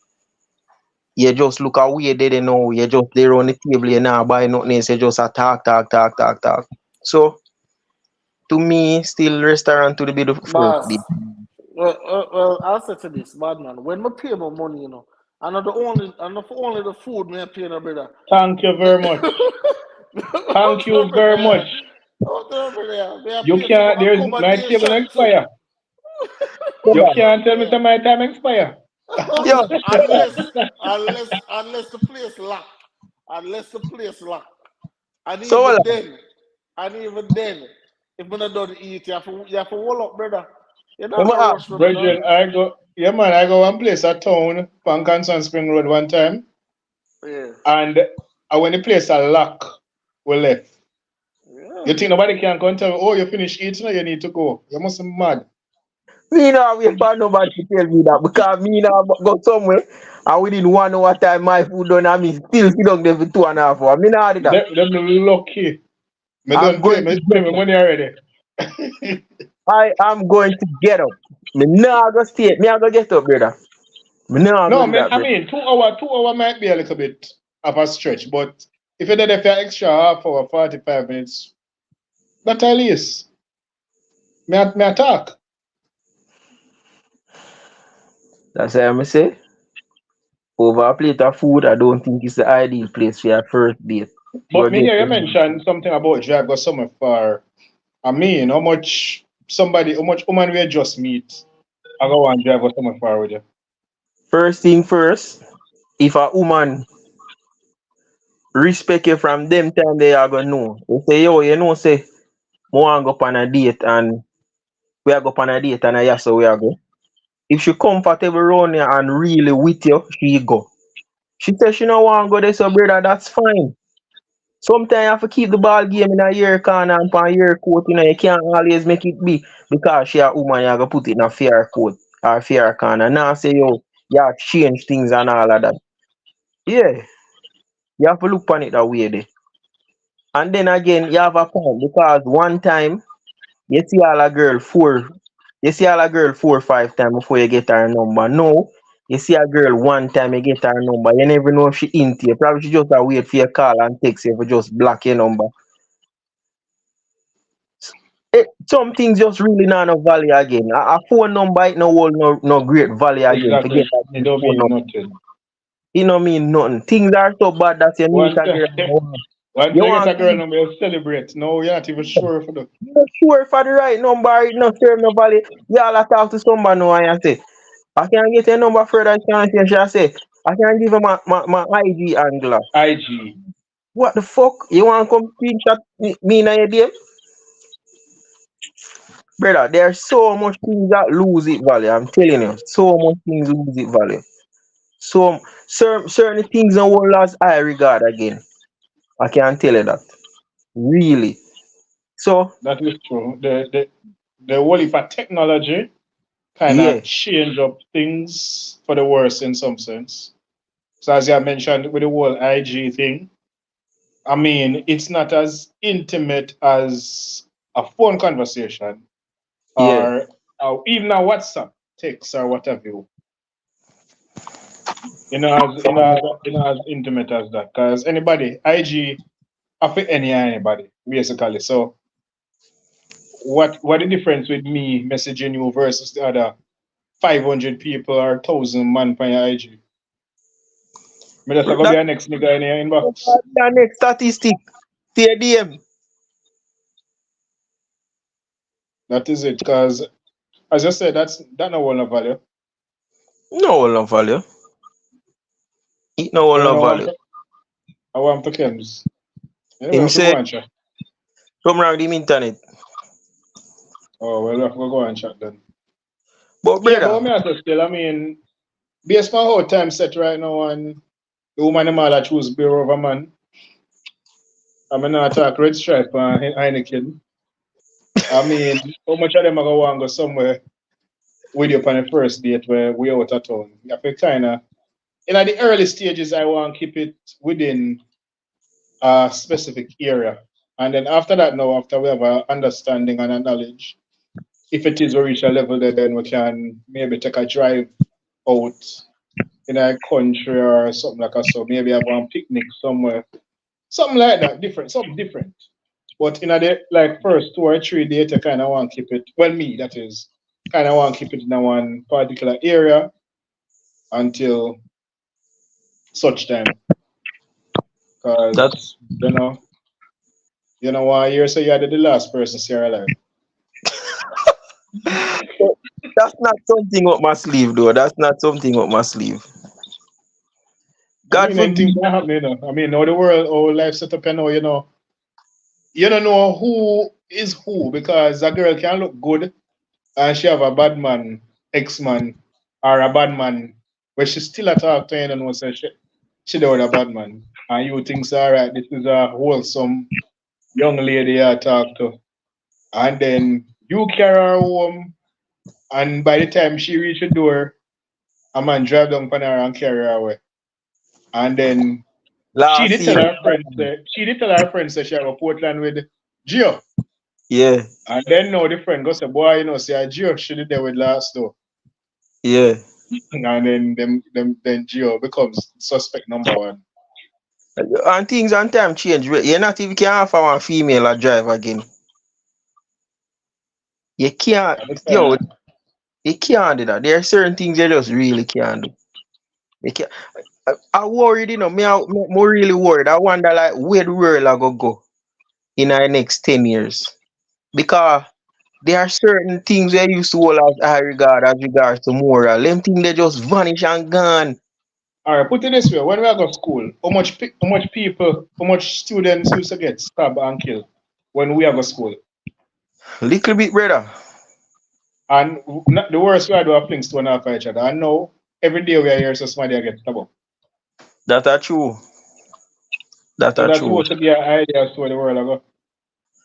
you just look away there you know, you just there on the table, you not buy nothing else, you just a talk. So to me, still restaurant to be the first Boss, date. well, I'll say to this, bad man. When I pay my money, I know for only the food me I pay, no brother. Thank you Me, very much. out Thank there, you very much. brother. Out there, brother. Me I You pay for can't, my there's my table accommodation too. expire. Yeah, You man. can't tell me Yeah. to my time expire. Yeah, unless the place lock. Unless the place lock. And so even then, if I don't eat, you have to hold up, brother. You're not let me gonna ask rush me, brother. Brethren, I go one place at town, Pankanson Spring Road one time, Yeah. and when the place are locked, we left. Yeah. You think nobody can come tell me, oh, you finished eating, or you need to go? You must be mad. me now wait for nobody to tell me that because me now go somewhere and within 1 hour time my food done and me still sit down there for 2.5 hours. Me now do that. Them lucky. Me I'm don't pay, going me to pay get my up. money already. I am going to get up. Me now go stay. Me I go get up, brother. Me now go No, do man, that, I brother. mean, 2 hour might be a little bit of a stretch, but if you did it for extra half hour, 45 minutes, that at least. Me talk. That's why I'm say over a plate of food. I don't think it's the ideal place for your first date. But Go me get hear you them. mention something about drive go somewhere far. I mean, how much woman we just meet, I go and drive go somewhere far with you. First thing first, if a woman respect you from them time they are gonna know. They say, yo, you know, say, I want to go up on a date and we are go up on a date and yes, so we are go. If she comfortable around you and really with you, she go. She says she don't want to go there, so brother, that's fine. Sometimes you have to keep the ball game in a year corner and on your court, you know, you can't always make it be because she a woman, you have to put it in a fair court or fair corner. Now say yo, you have to change things and all of that. Yeah, you have to look on it that way there. And then again, you have a point because one time you see all a girl you see all a girl 4 or 5 times before you get her number. No, you see a girl one time you get her number. You never know if she into you. Probably she just a wait for your call and text you for just block your number. Some things just really not no value again. A phone number it no hold no great value again. Forget Exactly. that It don't phone mean number. nothing. It no mean nothing. Things are so bad that you meet Once a girl. once You you get want a girl number, you celebrate. No, you're not even sure for the you not sure for the right number, it no serve no value. You all a talk to somebody now and you say, I can get your number further. She say, I can give you my IG angler. IG. What the fuck? You want to come screenshot me in your DM? Brother, there's so much things that lose it value. I'm telling you, so much things lose it value. So certain things don't hold as high regard again. I can tell you that. Really. So That is true. The whole heap of technology kind yeah, of change up things for the worse in some sense. So as you mentioned with the whole IG thing, I mean, it's not as intimate as a phone conversation yeah. or even a WhatsApp text or whatever. As intimate as that. Because anybody, IG, affect anybody basically. So what the difference with me messaging you versus the other 500 people or 1,000 man on your IG? Me just gonna be That a next nigga in your inbox. the next statistic. See DM. That is it. Because as I said, that no one of value. No hold value. It no I don't hold know value. I want to Kems. Anyway, I Him have to say go and chat. come around the internet. Oh well, I have to go and chat then. But Yeah, but what brother, me have to still, I mean, based on how time set right now and the woman them all that choose beer over man. I mean, not talk red stripe and Heineken. I mean, how much of them are going to want to go somewhere with you on the first date where we out of town? You have to kind of, in the early stages, I want to keep it within a specific area. And then after that, now, after we have an understanding and a knowledge, if it is we reach a level there, then we can maybe take a drive out in a country or something like that. So maybe have one picnic somewhere. Something like that, different, something different. But in a day, like first 2 or 3 days, I kind of want to keep it. Well, me that is, kind of want to keep it in a one particular area until such time. that Cause one year so you're the last person see her alive. that's not something up my sleeve though. That's not something up my sleeve. I God mean, anything forbid. can happen, I mean, now the world, how life set up, you don't know who is who because a girl can look good and she have a bad man, ex-man, or a bad man, but she still a talk to you and know say she there with a bad man. And you think all right, this is a wholesome young lady I talk to. And then you carry her home and by the time she reach the door, a man drive down on her and carry her away. And then Last scene. she did tell her friends that she have a Portland with Gio. Yeah, And then now the friend goes say, boy, see a Gio, she did there with last though. yeah. And then Gio becomes suspect number one. And things and time change. You're not even can offer one female a drive again. You can't, And it's yo, kinda, you can't do that. There are certain things you just really can't do. You can't. I worried, me really worried. I wonder like where the world I go in the next 10 years. Because there are certain things they used to hold as high regard as regards to moral. Them things they just vanish and gone. All right, put it this way: when we go to school, how much people, how much students used to get stabbed and killed when we go to school? Little bit, brother. And the worst we do are things to one after each other. And now every day we are here, so somebody get stabbed up. That are true. That So are that's true. supposed to be an idea as to where the world go,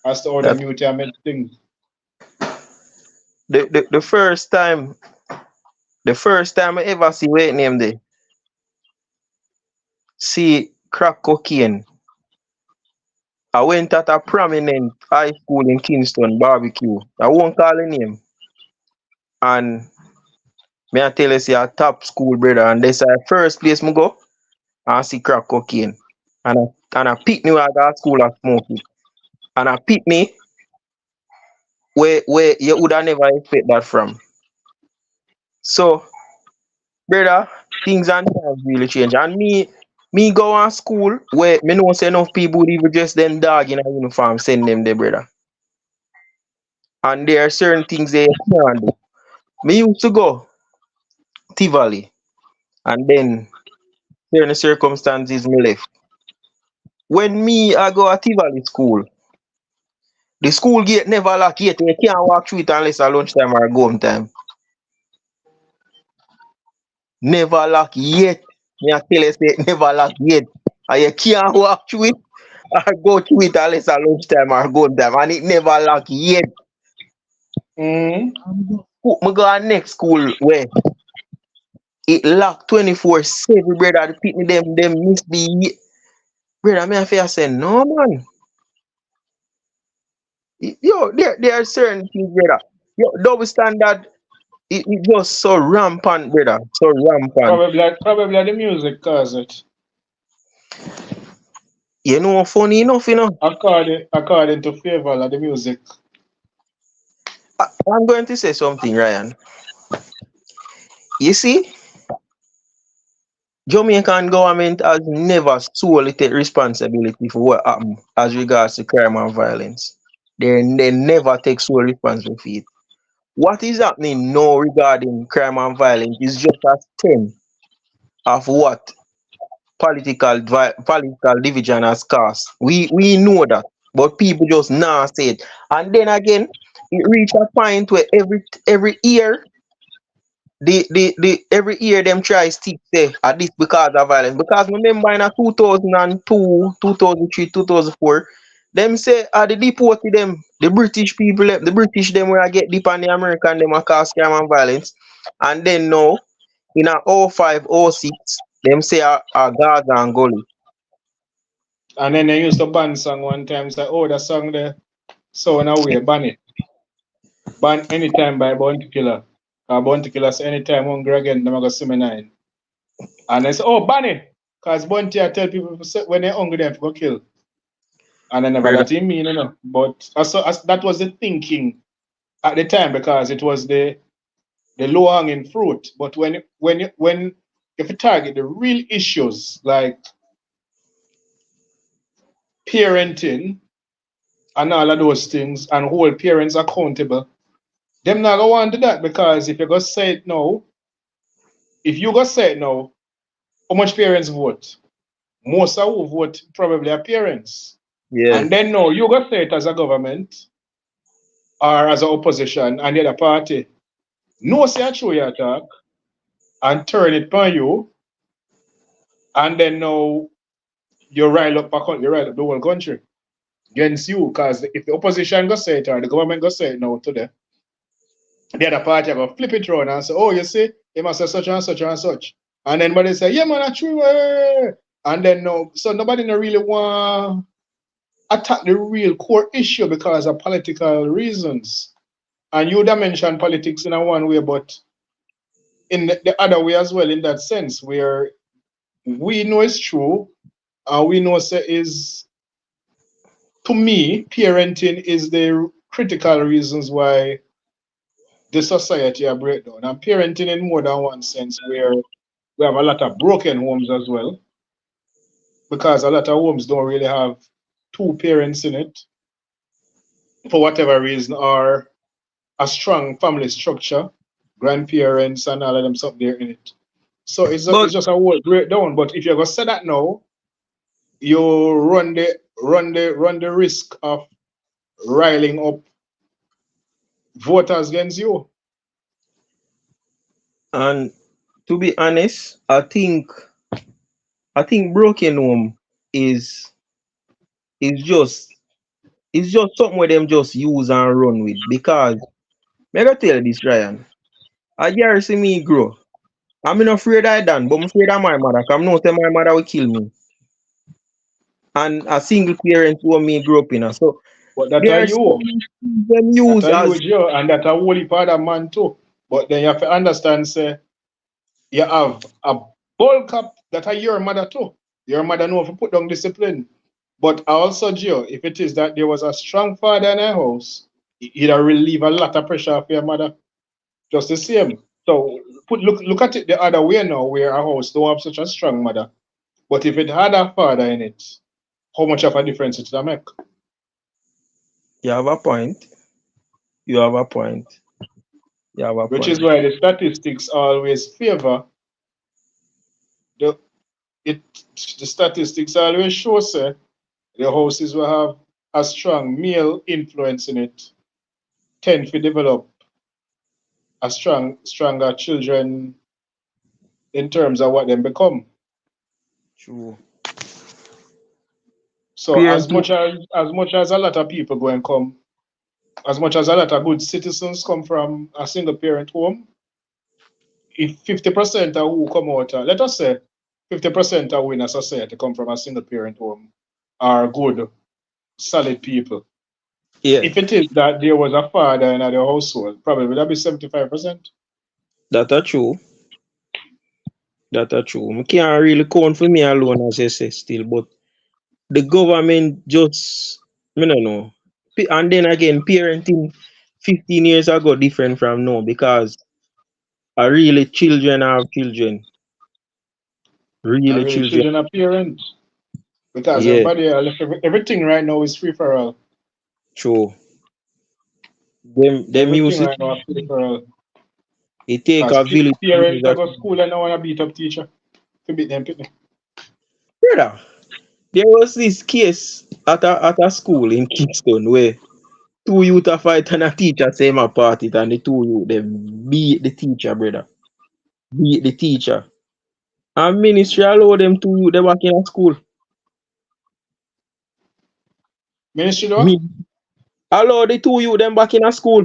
as to how them That youth are make things. the first time I ever see wait name there, see crack cocaine. I went at a prominent high school in Kingston, barbecue. I won't call the name. And me I tell you, see a top school, brother. And this is the first place me go and see crack cocaine. And I pick me where I got school and smoke it. And I pick me where you would have never expect that from. So, brother, things and times really change. And me go on school where me know say enough people would even just them dog in a uniform send them there, brother. And there are certain things they can't do. Me used to go Tivoli and then certain circumstances me left. When me I go to Tivoli school, the school gate never lock yet. You can't walk through it unless at lunchtime or go home time. Never lock yet. Me I tell you say never lock yet. And you can't walk through it or go through it unless at lunchtime or go home time. And it never lock yet. Mm. Me go to next school where it lock 24/7, brother. The people them miss the brother. Me I feel say no man. Yo, there are certain things, brother. Yo, double standard, it just so rampant, brother. So rampant. Probably the music cause it. You know, funny enough, you know. According to favor of the music. I'm going to say something, Ryan. You see, Jamaican government has never solely take responsibility for what happened as regards to crime and violence. They never take sole responsibility for it. What is happening now regarding crime and violence is just a stem of what political division has caused. We know that, but people just not say it. And then again, it reach a point where every year the every year them try stick say at this because of violence. Because remember in a 2002, 2003, 2004, them say the deported them, the British people, the British them where I get deep on the American them a cause crime and violence. And then now in a 05, 06, them say a Gaza and Gully. And then they used to ban song one time, say, oh, that song there, so in a way, ban it. Ban anytime by Bounty Killer. Bounty Killer say anytime hungry again, them go see me nine. And they say, oh, ban it. Because Bounty I tell people when they're hungry, them go kill. And I never Brother. got him mean, you know. But that was the thinking at the time because it was the low hanging fruit. But when if you target the real issues like parenting and all of those things and hold parents accountable, them not gonna want to do that because if you go say it now, if you go say it now, how much parents vote? Most of who vote probably are parents. Yes. And then no, you go say it as a government or as an opposition and the other party. No say a true your talk and turn it on you, and then now you rile up the whole country against you. Because if the opposition go say it or the government go say it now today, the other party go flip it around and say, oh, you see, he must say such and such and such. And then but they say, yeah, man, that's true. And then no, so nobody no really want attack the real core issue because of political reasons. And you would have mentioned politics in a one way, but in the other way as well, in that sense, where we know it's true, and we know say is to me, parenting is the critical reasons why the society are breakdown. And parenting in more than one sense, where we have a lot of broken homes as well, because a lot of homes don't really have two parents in it for whatever reason, or a strong family structure, grandparents and all of them stuff there in it. So it's But just a whole breakdown. But if you're gonna say that now, you run the risk of riling up voters against you. and to be honest, I think broken home is is just it's just something where them just use and run with because me gotta tell you this, Ryan. I dare see me grow. I'm not afraid I done, but I'm afraid of my mother. Cause I'm not say my mother will kill me. And a single parent who me grew up in. So But that are there's you. them That use are you, as Joe, and that a holy father man too. But then you have to understand, say, you have a bulk up that are your mother too. Your mother know to put down discipline. But also, Joe, if it is that there was a strong father in her house, it'll relieve a lot of pressure off your mother. Just the same. So look at it the other way now, where a house don't have such a strong mother. But if it had a father in it, how much of a difference it would make? you have a point. You have a point. You have a Which is point. why the statistics always favor the it. The statistics always show say the houses will have a strong male influence in it tend to develop a stronger children in terms of what them become. True. So Parent too. as much as a lot of people go and come, as much as a lot of good citizens come from a single parent home, if 50% of who come out, let us say 50% of who in a society come from a single parent home are good, solid people. Yeah, If it is that there was a father in the household, probably would that be 75%? that are true. That are true. I can't really count for me alone as I say still, but the government just I don't know. And then again, parenting 15 years ago different from now because really children have children. Are Really really children. children a parent? Because Yeah, everything right now is free for all. true. Them Everything music right now is free for all. it take Because a village to raise parents a that go to child. school and don't want to beat up teacher to beat them pitney. Brother, there was this case at a school in Kingston where two youth a fight and a teacher say him apart it and the two youth them beat the teacher, brother. Beat the teacher. And ministry allow them two youth they back in a school. Ministry though? Me allow the two youth them back in a school,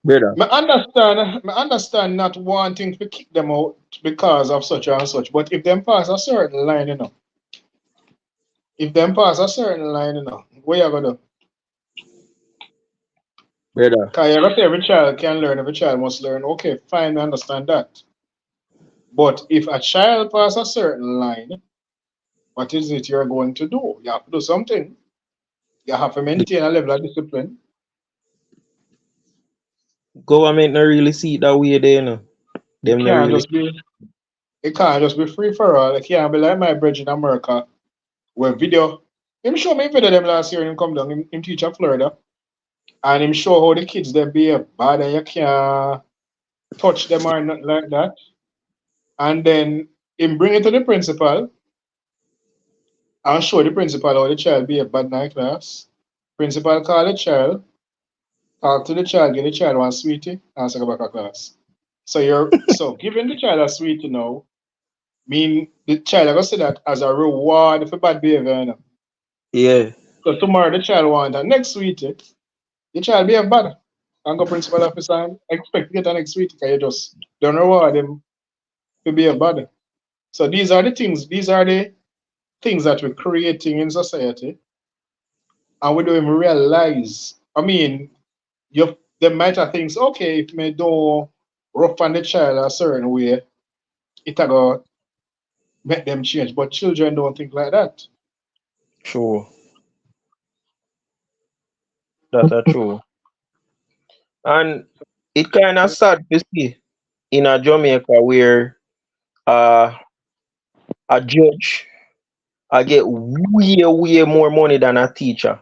brother. Me understand not wanting to kick them out because of such and such, but if them pass a certain line, if them pass a certain line, what you gonna do? Brother. Because you gotta say every child can learn, every child must learn. Okay, fine, I understand that. But if a child pass a certain line, what is it you're going to do? You have to do something. You have to maintain a level of discipline. Government not really see it that way there, you know. It Them not can't really just be it can't just be free for all. It can't be like my bridge in America where video him show me video them last year and him come down, him teach in Florida. And him show how the kids them be bad and you can't touch them or nothing like that. And then him bring it to the principal and show the principal how the child be a bad night class. Principal call the child, talk to the child, give the child one sweetie, and say go back to class. So giving the child a sweetie now mean the child are gonna see that as a reward for bad behavior. yeah. So tomorrow the child want a next sweetie, the child behave bad. And go principal officer and expect to get a next sweetie because you just don't reward them to behave bad. So these are the things that we're creating in society and we don't even realize. I mean, you they might have things, okay, if me don't rough on the child a certain way, it'll go make them change. But children don't think like that. True. That are true. And it kinda sad to see in a Jamaica where uh a judge I get way more money than a teacher.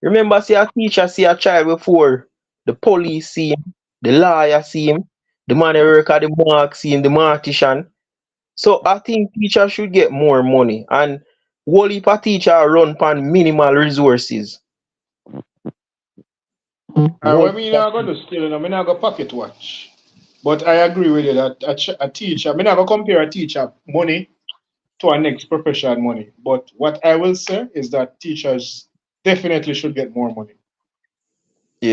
Remember, see a teacher see a child before the police see him, the lawyer see him, the man who work at the mark see him, the mortician. So I think teachers should get more money and whole heap of teacher run pan minimal resources. And Whole when me not go to still, me not go pocket watch. But I agree with you that a teacher, me not go compare a teacher money to our next profession money. But what I will say is that teachers definitely should get more money.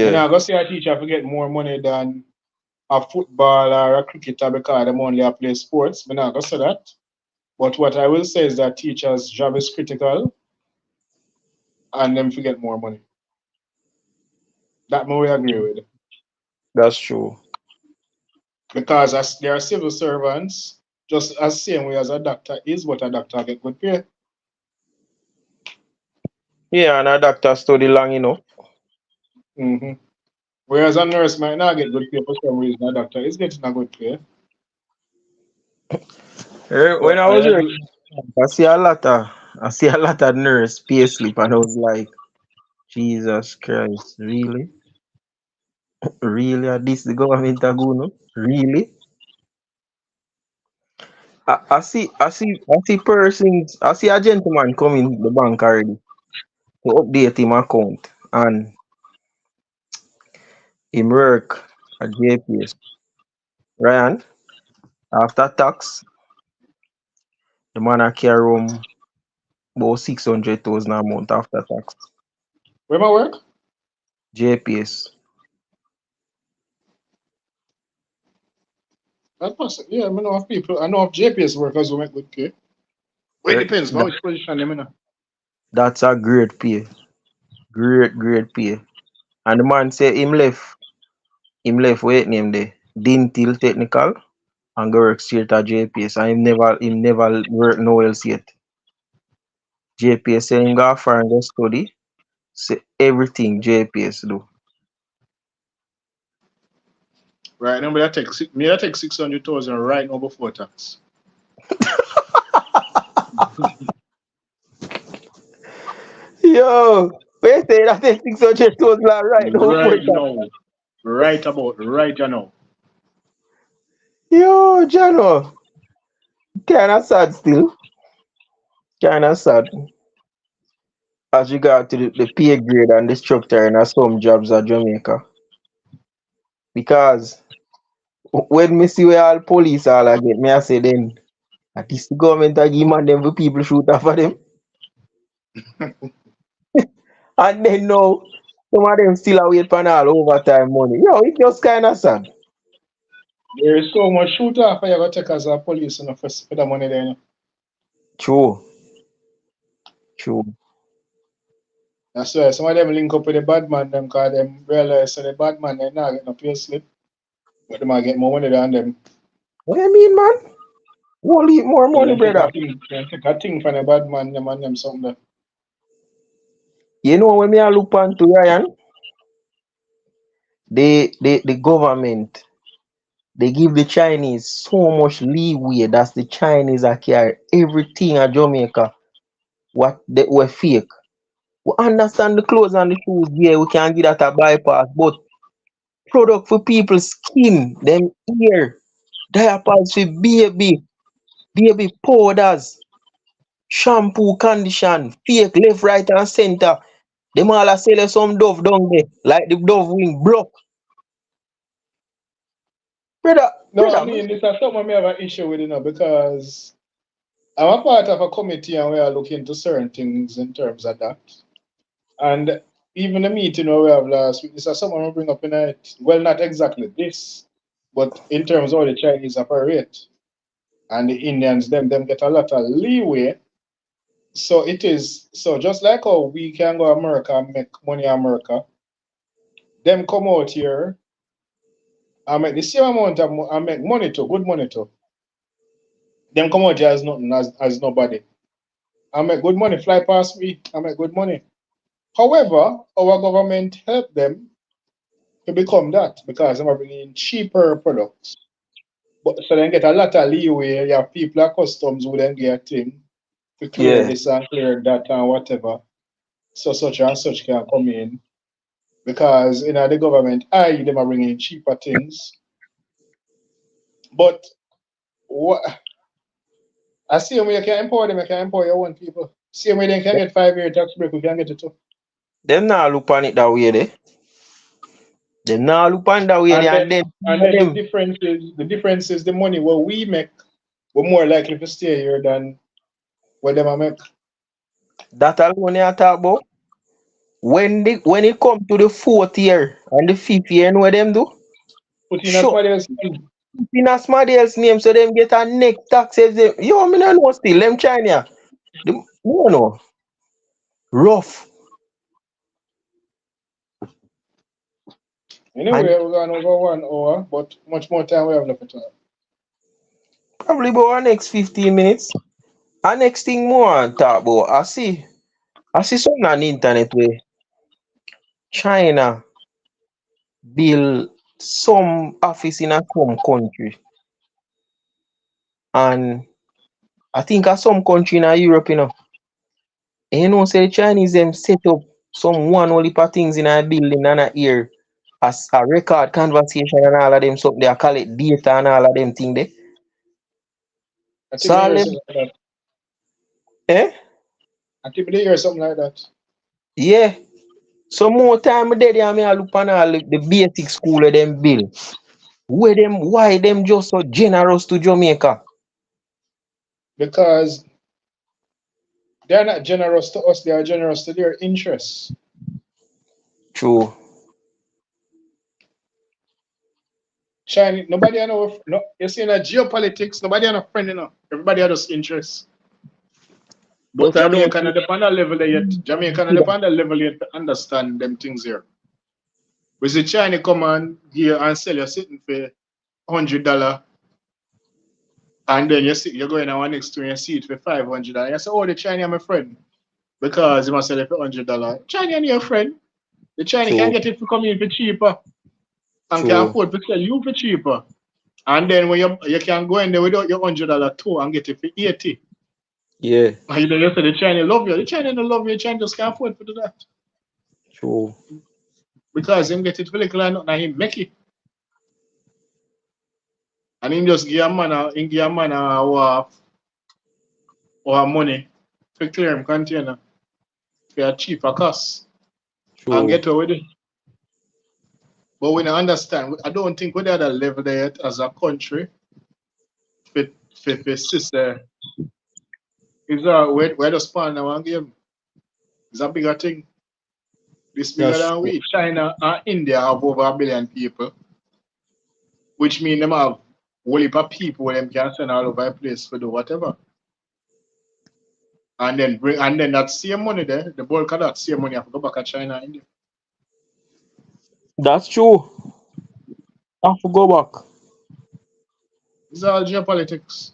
Me yeah, not go say a teacher will get more money than a football or a cricketer because them only a play sports. Me not go say that. But what I will say is that teachers' job is critical and them forget more money. That me we agree with. that's true. Because as they are civil servants, just as same way as a doctor is, but a doctor get good pay. Yeah, and a doctor study long enough. hmm Whereas a nurse might not get good pay for some reason, a doctor is getting a good pay. When So I I was agree. working, I see a lot of nurse pay slip and I was like, Jesus Christ, really? Really? Are this the government are going on? Really? I see a gentleman come in the bank already to update him account and him work at JPS. Ryan, after tax, the man a carry home about 600,000 a month after tax. Where my work? JPS. That person, yeah, I know of people. I know of JPS workers who make good pay. Well, it Re- depends on that- which position them in. That's a great pay. Great pay. And the man say him left wait name there. Dental technical and go work straight at JPS and him never work nowhere else yet. JPS say him go far and go study. Say everything JPS do. Right now, me I take 600,000 right now before tax. Yo, wait say that take 600,000 right now for Right that. now, right now. Yo, Jano, kinda sad still. Kinda sad. As regard to the pay grade and the structure in some jobs at Jamaica. Because when me see where all police all I get, me I say then at least the government a give man them for people shoot off of them. And then now some of them still a wait for all overtime money. Yo, it just kinda sad. There is so much shoot off you got to take as a police for the money there. True, true. That's why some of them link up with the bad man them because them realize that the bad man they not get no pay slip, but they might get more money than them. What you mean, man? Whole heap more So money, brother. they take a thing from the bad man, them and them something that. You know when me I look on to Ryan, the government they give the Chinese so much leeway. That's the Chinese that carry everything at Jamaica. What they were fake. We understand the clothes and the shoes, yeah, we can give that a bypass, but product for people's skin, them ear, diapers for baby powders, shampoo, condition, fake left, right, and center. Them all a sell you some dove down there, like the dove wing block. Brother, No, I brother, mean this is something I have an issue with, because I'm a part of a committee and we are looking into certain things in terms of that. And even the meeting where we have last week, this is something I bring up in it. Well, not exactly this, but in terms of how the Chinese operate and the Indians, them get a lot of leeway. So it is so just like how we can go America and make money in America, them come out here and make the same amount of and make money too, good money too. Them come out here as nothing, as nobody. I make good money, fly past me, I make good money. However, our government help them to become that because they are bringing cheaper products. But so they get a lot of leeway. You have people at customs who then get a thing to clear yeah, this and clear that and whatever. So such and such can come in because in the government, them are bringing cheaper things. But what I see when you can empower them, you can empower your own people. See when they can get 5 year tax break, we can get it too. Them now look on it that way there. Them now look on that way And there, then and then the them. difference is the money what we make, we're more likely to stay here than what them I make. That alone you talk about. When it come to the 4th year and the 5th year, you know what them do? Put in as Shut somebody else name. in a somebody else name so them get a next tax. Yo, me no know still. Them China. No. Rough. And Anyway, we're going over 1 hour, but much more time we have left to talk. probably about our next 15 minutes. Our next thing more I talk about. I see something on the internet where China build some office in a some country. And I think some country in Europe, And you know, say the Chinese them set up some one only for things in a building and a ear as a record conversation and all of them something they call it data and all of them thing there. I think So they all hear them something like that. eh? I think they hear something like that. Yeah. So more time there me I look on all the basic school of them build. Why them just so generous to Jamaica? Because they're not generous to us, they are generous to their interests. True. China, nobody I know, no, you see in a geopolitics, nobody I know friend, everybody has interests. But But I don't Jamaica not upon that level yet. Jamaica not upon that level yet to understand them things here. We see China come and here and sell you sitting for $100, and then you're going on next to and you see it for $500. You say, oh, the China my friend. Because he must sell it for $100. China ain't your friend. The China can true. get it to come in for cheaper and can True. afford to sell you for cheaper. And then when you can go in there without your $100 too and get it for 80. Yeah. And you say the China love you. The China don't love you, the China just can't afford to do that. True. Because him get it for little and nothing and him make it. And him just give a man or money to clear him container for a cheaper cost. And True. get away with it. But we don't understand. I don't think we're at that level there yet as a country. For sister, is where the span now one game. It's a bigger thing. This bigger That's than true. we. China and India have over 1 billion people, which means them have whole heap of people where them can send all over the place to do whatever. And then that same money there, the bulk of that same money have to go back to China and India. That's true. I have to go back. It's all geopolitics.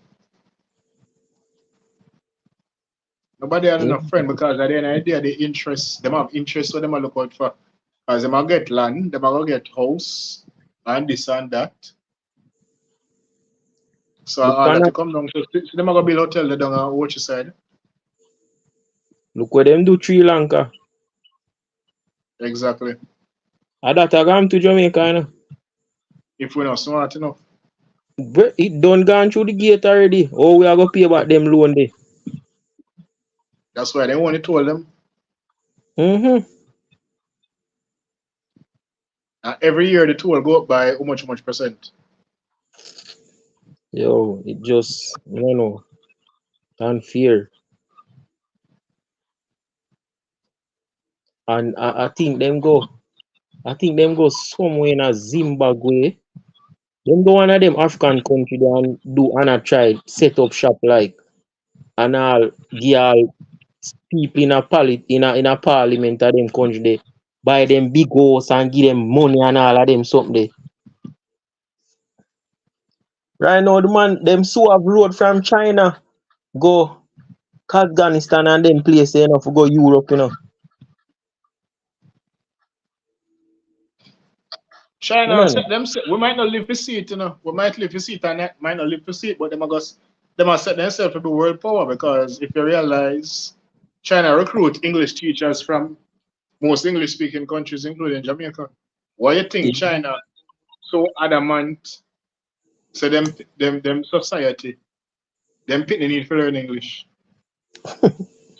Nobody has enough friend because at the end of the day, them have interest what them are look out for. Because them are get land, them are get house, and this and that. So Look all on that to that. come down to them are gonna build hotel there down on which side. Look what them do Sri Lanka. Exactly. And that I come to Jamaica, If we're not smart enough. It done gone through the gate already. Oh, we are gonna pay back them loan there. That's why they only told them. Mm-hmm. Every year the toll go up by how much percent. Yo, it just unfair. And I think them go somewhere in a Zimbabwe. Them go one of them African country there and do and a try set up shop like and all give all people in a parliament of them country there buy them big house and give them money and all of them something there. Right now the man them Suave road from China go Afghanistan and them place there go Europe, China know. we might not live to see it, We might live to see it and might not live to see it, but them are set themselves to be world power because if you realize China recruit English teachers from most English-speaking countries, including Jamaica. Why you think China so adamant? So them society, them people need to learn English.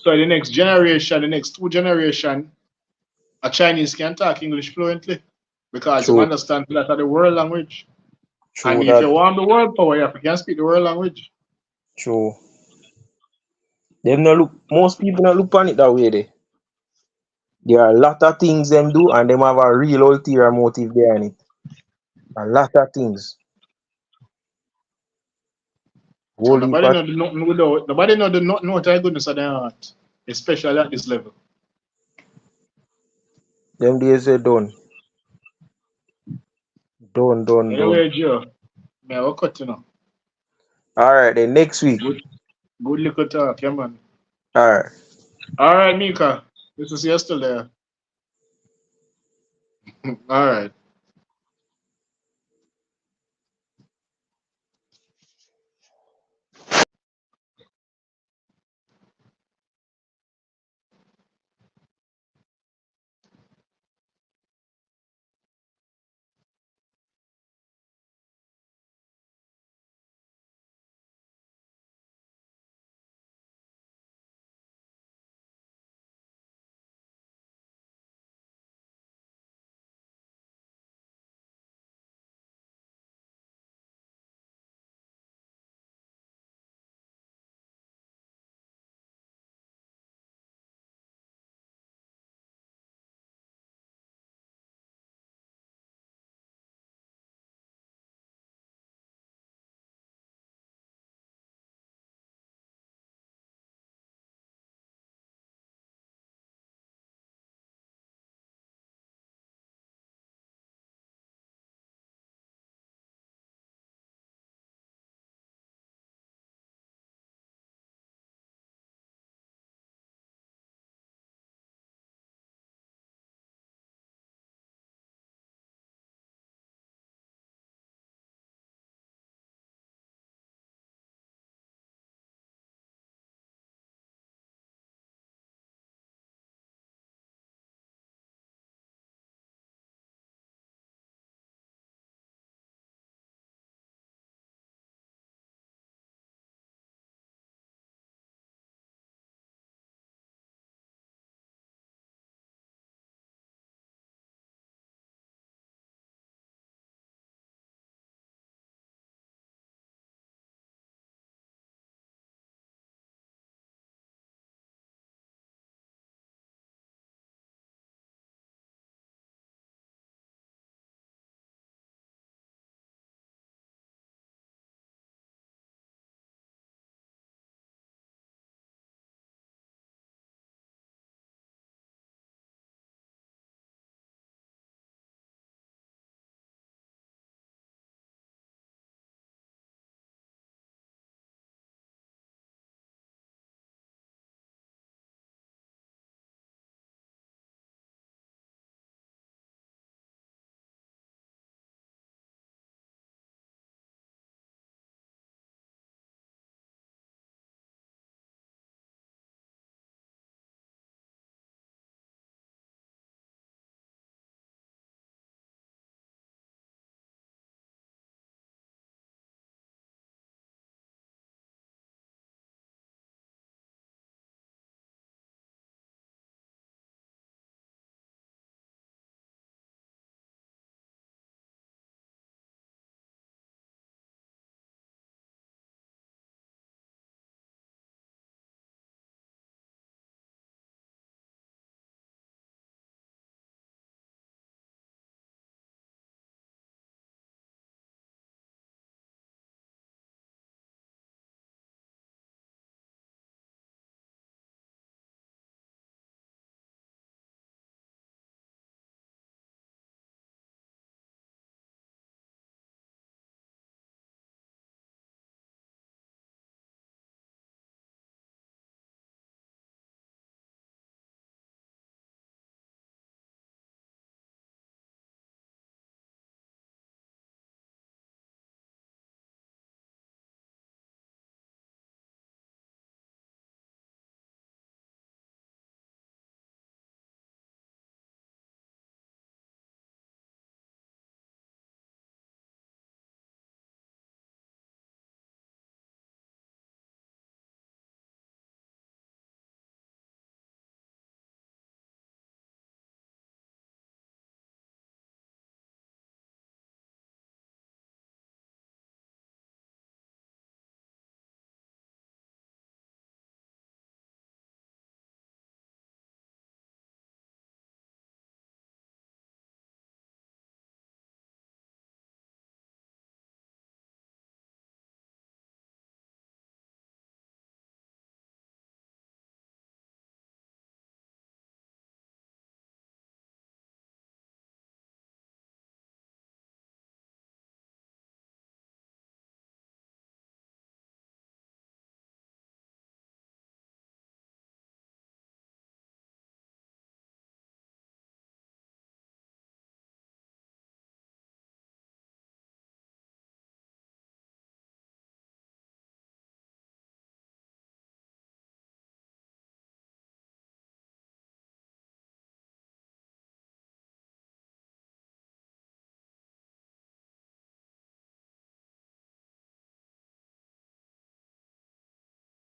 So the next generation, the next 2 generations, a Chinese can talk English fluently because you True, understand that are the world language. true And if you that, want the world power, you have to speak the world language. true. Them not look. Most people not look on it that way. There are a lot of things them do, and them have a real ulterior motive behind it. A lot of things. And Whole heap nobody of, know the nothing without nobody know the nothing without the goodness of their heart, especially at this level. them days are done. Done, done, done. Anyway, Joe, may I cut you know. Alright, then next week. Good good little talk, yeah man. Alright. All right, Mika. This is yesterday. All right.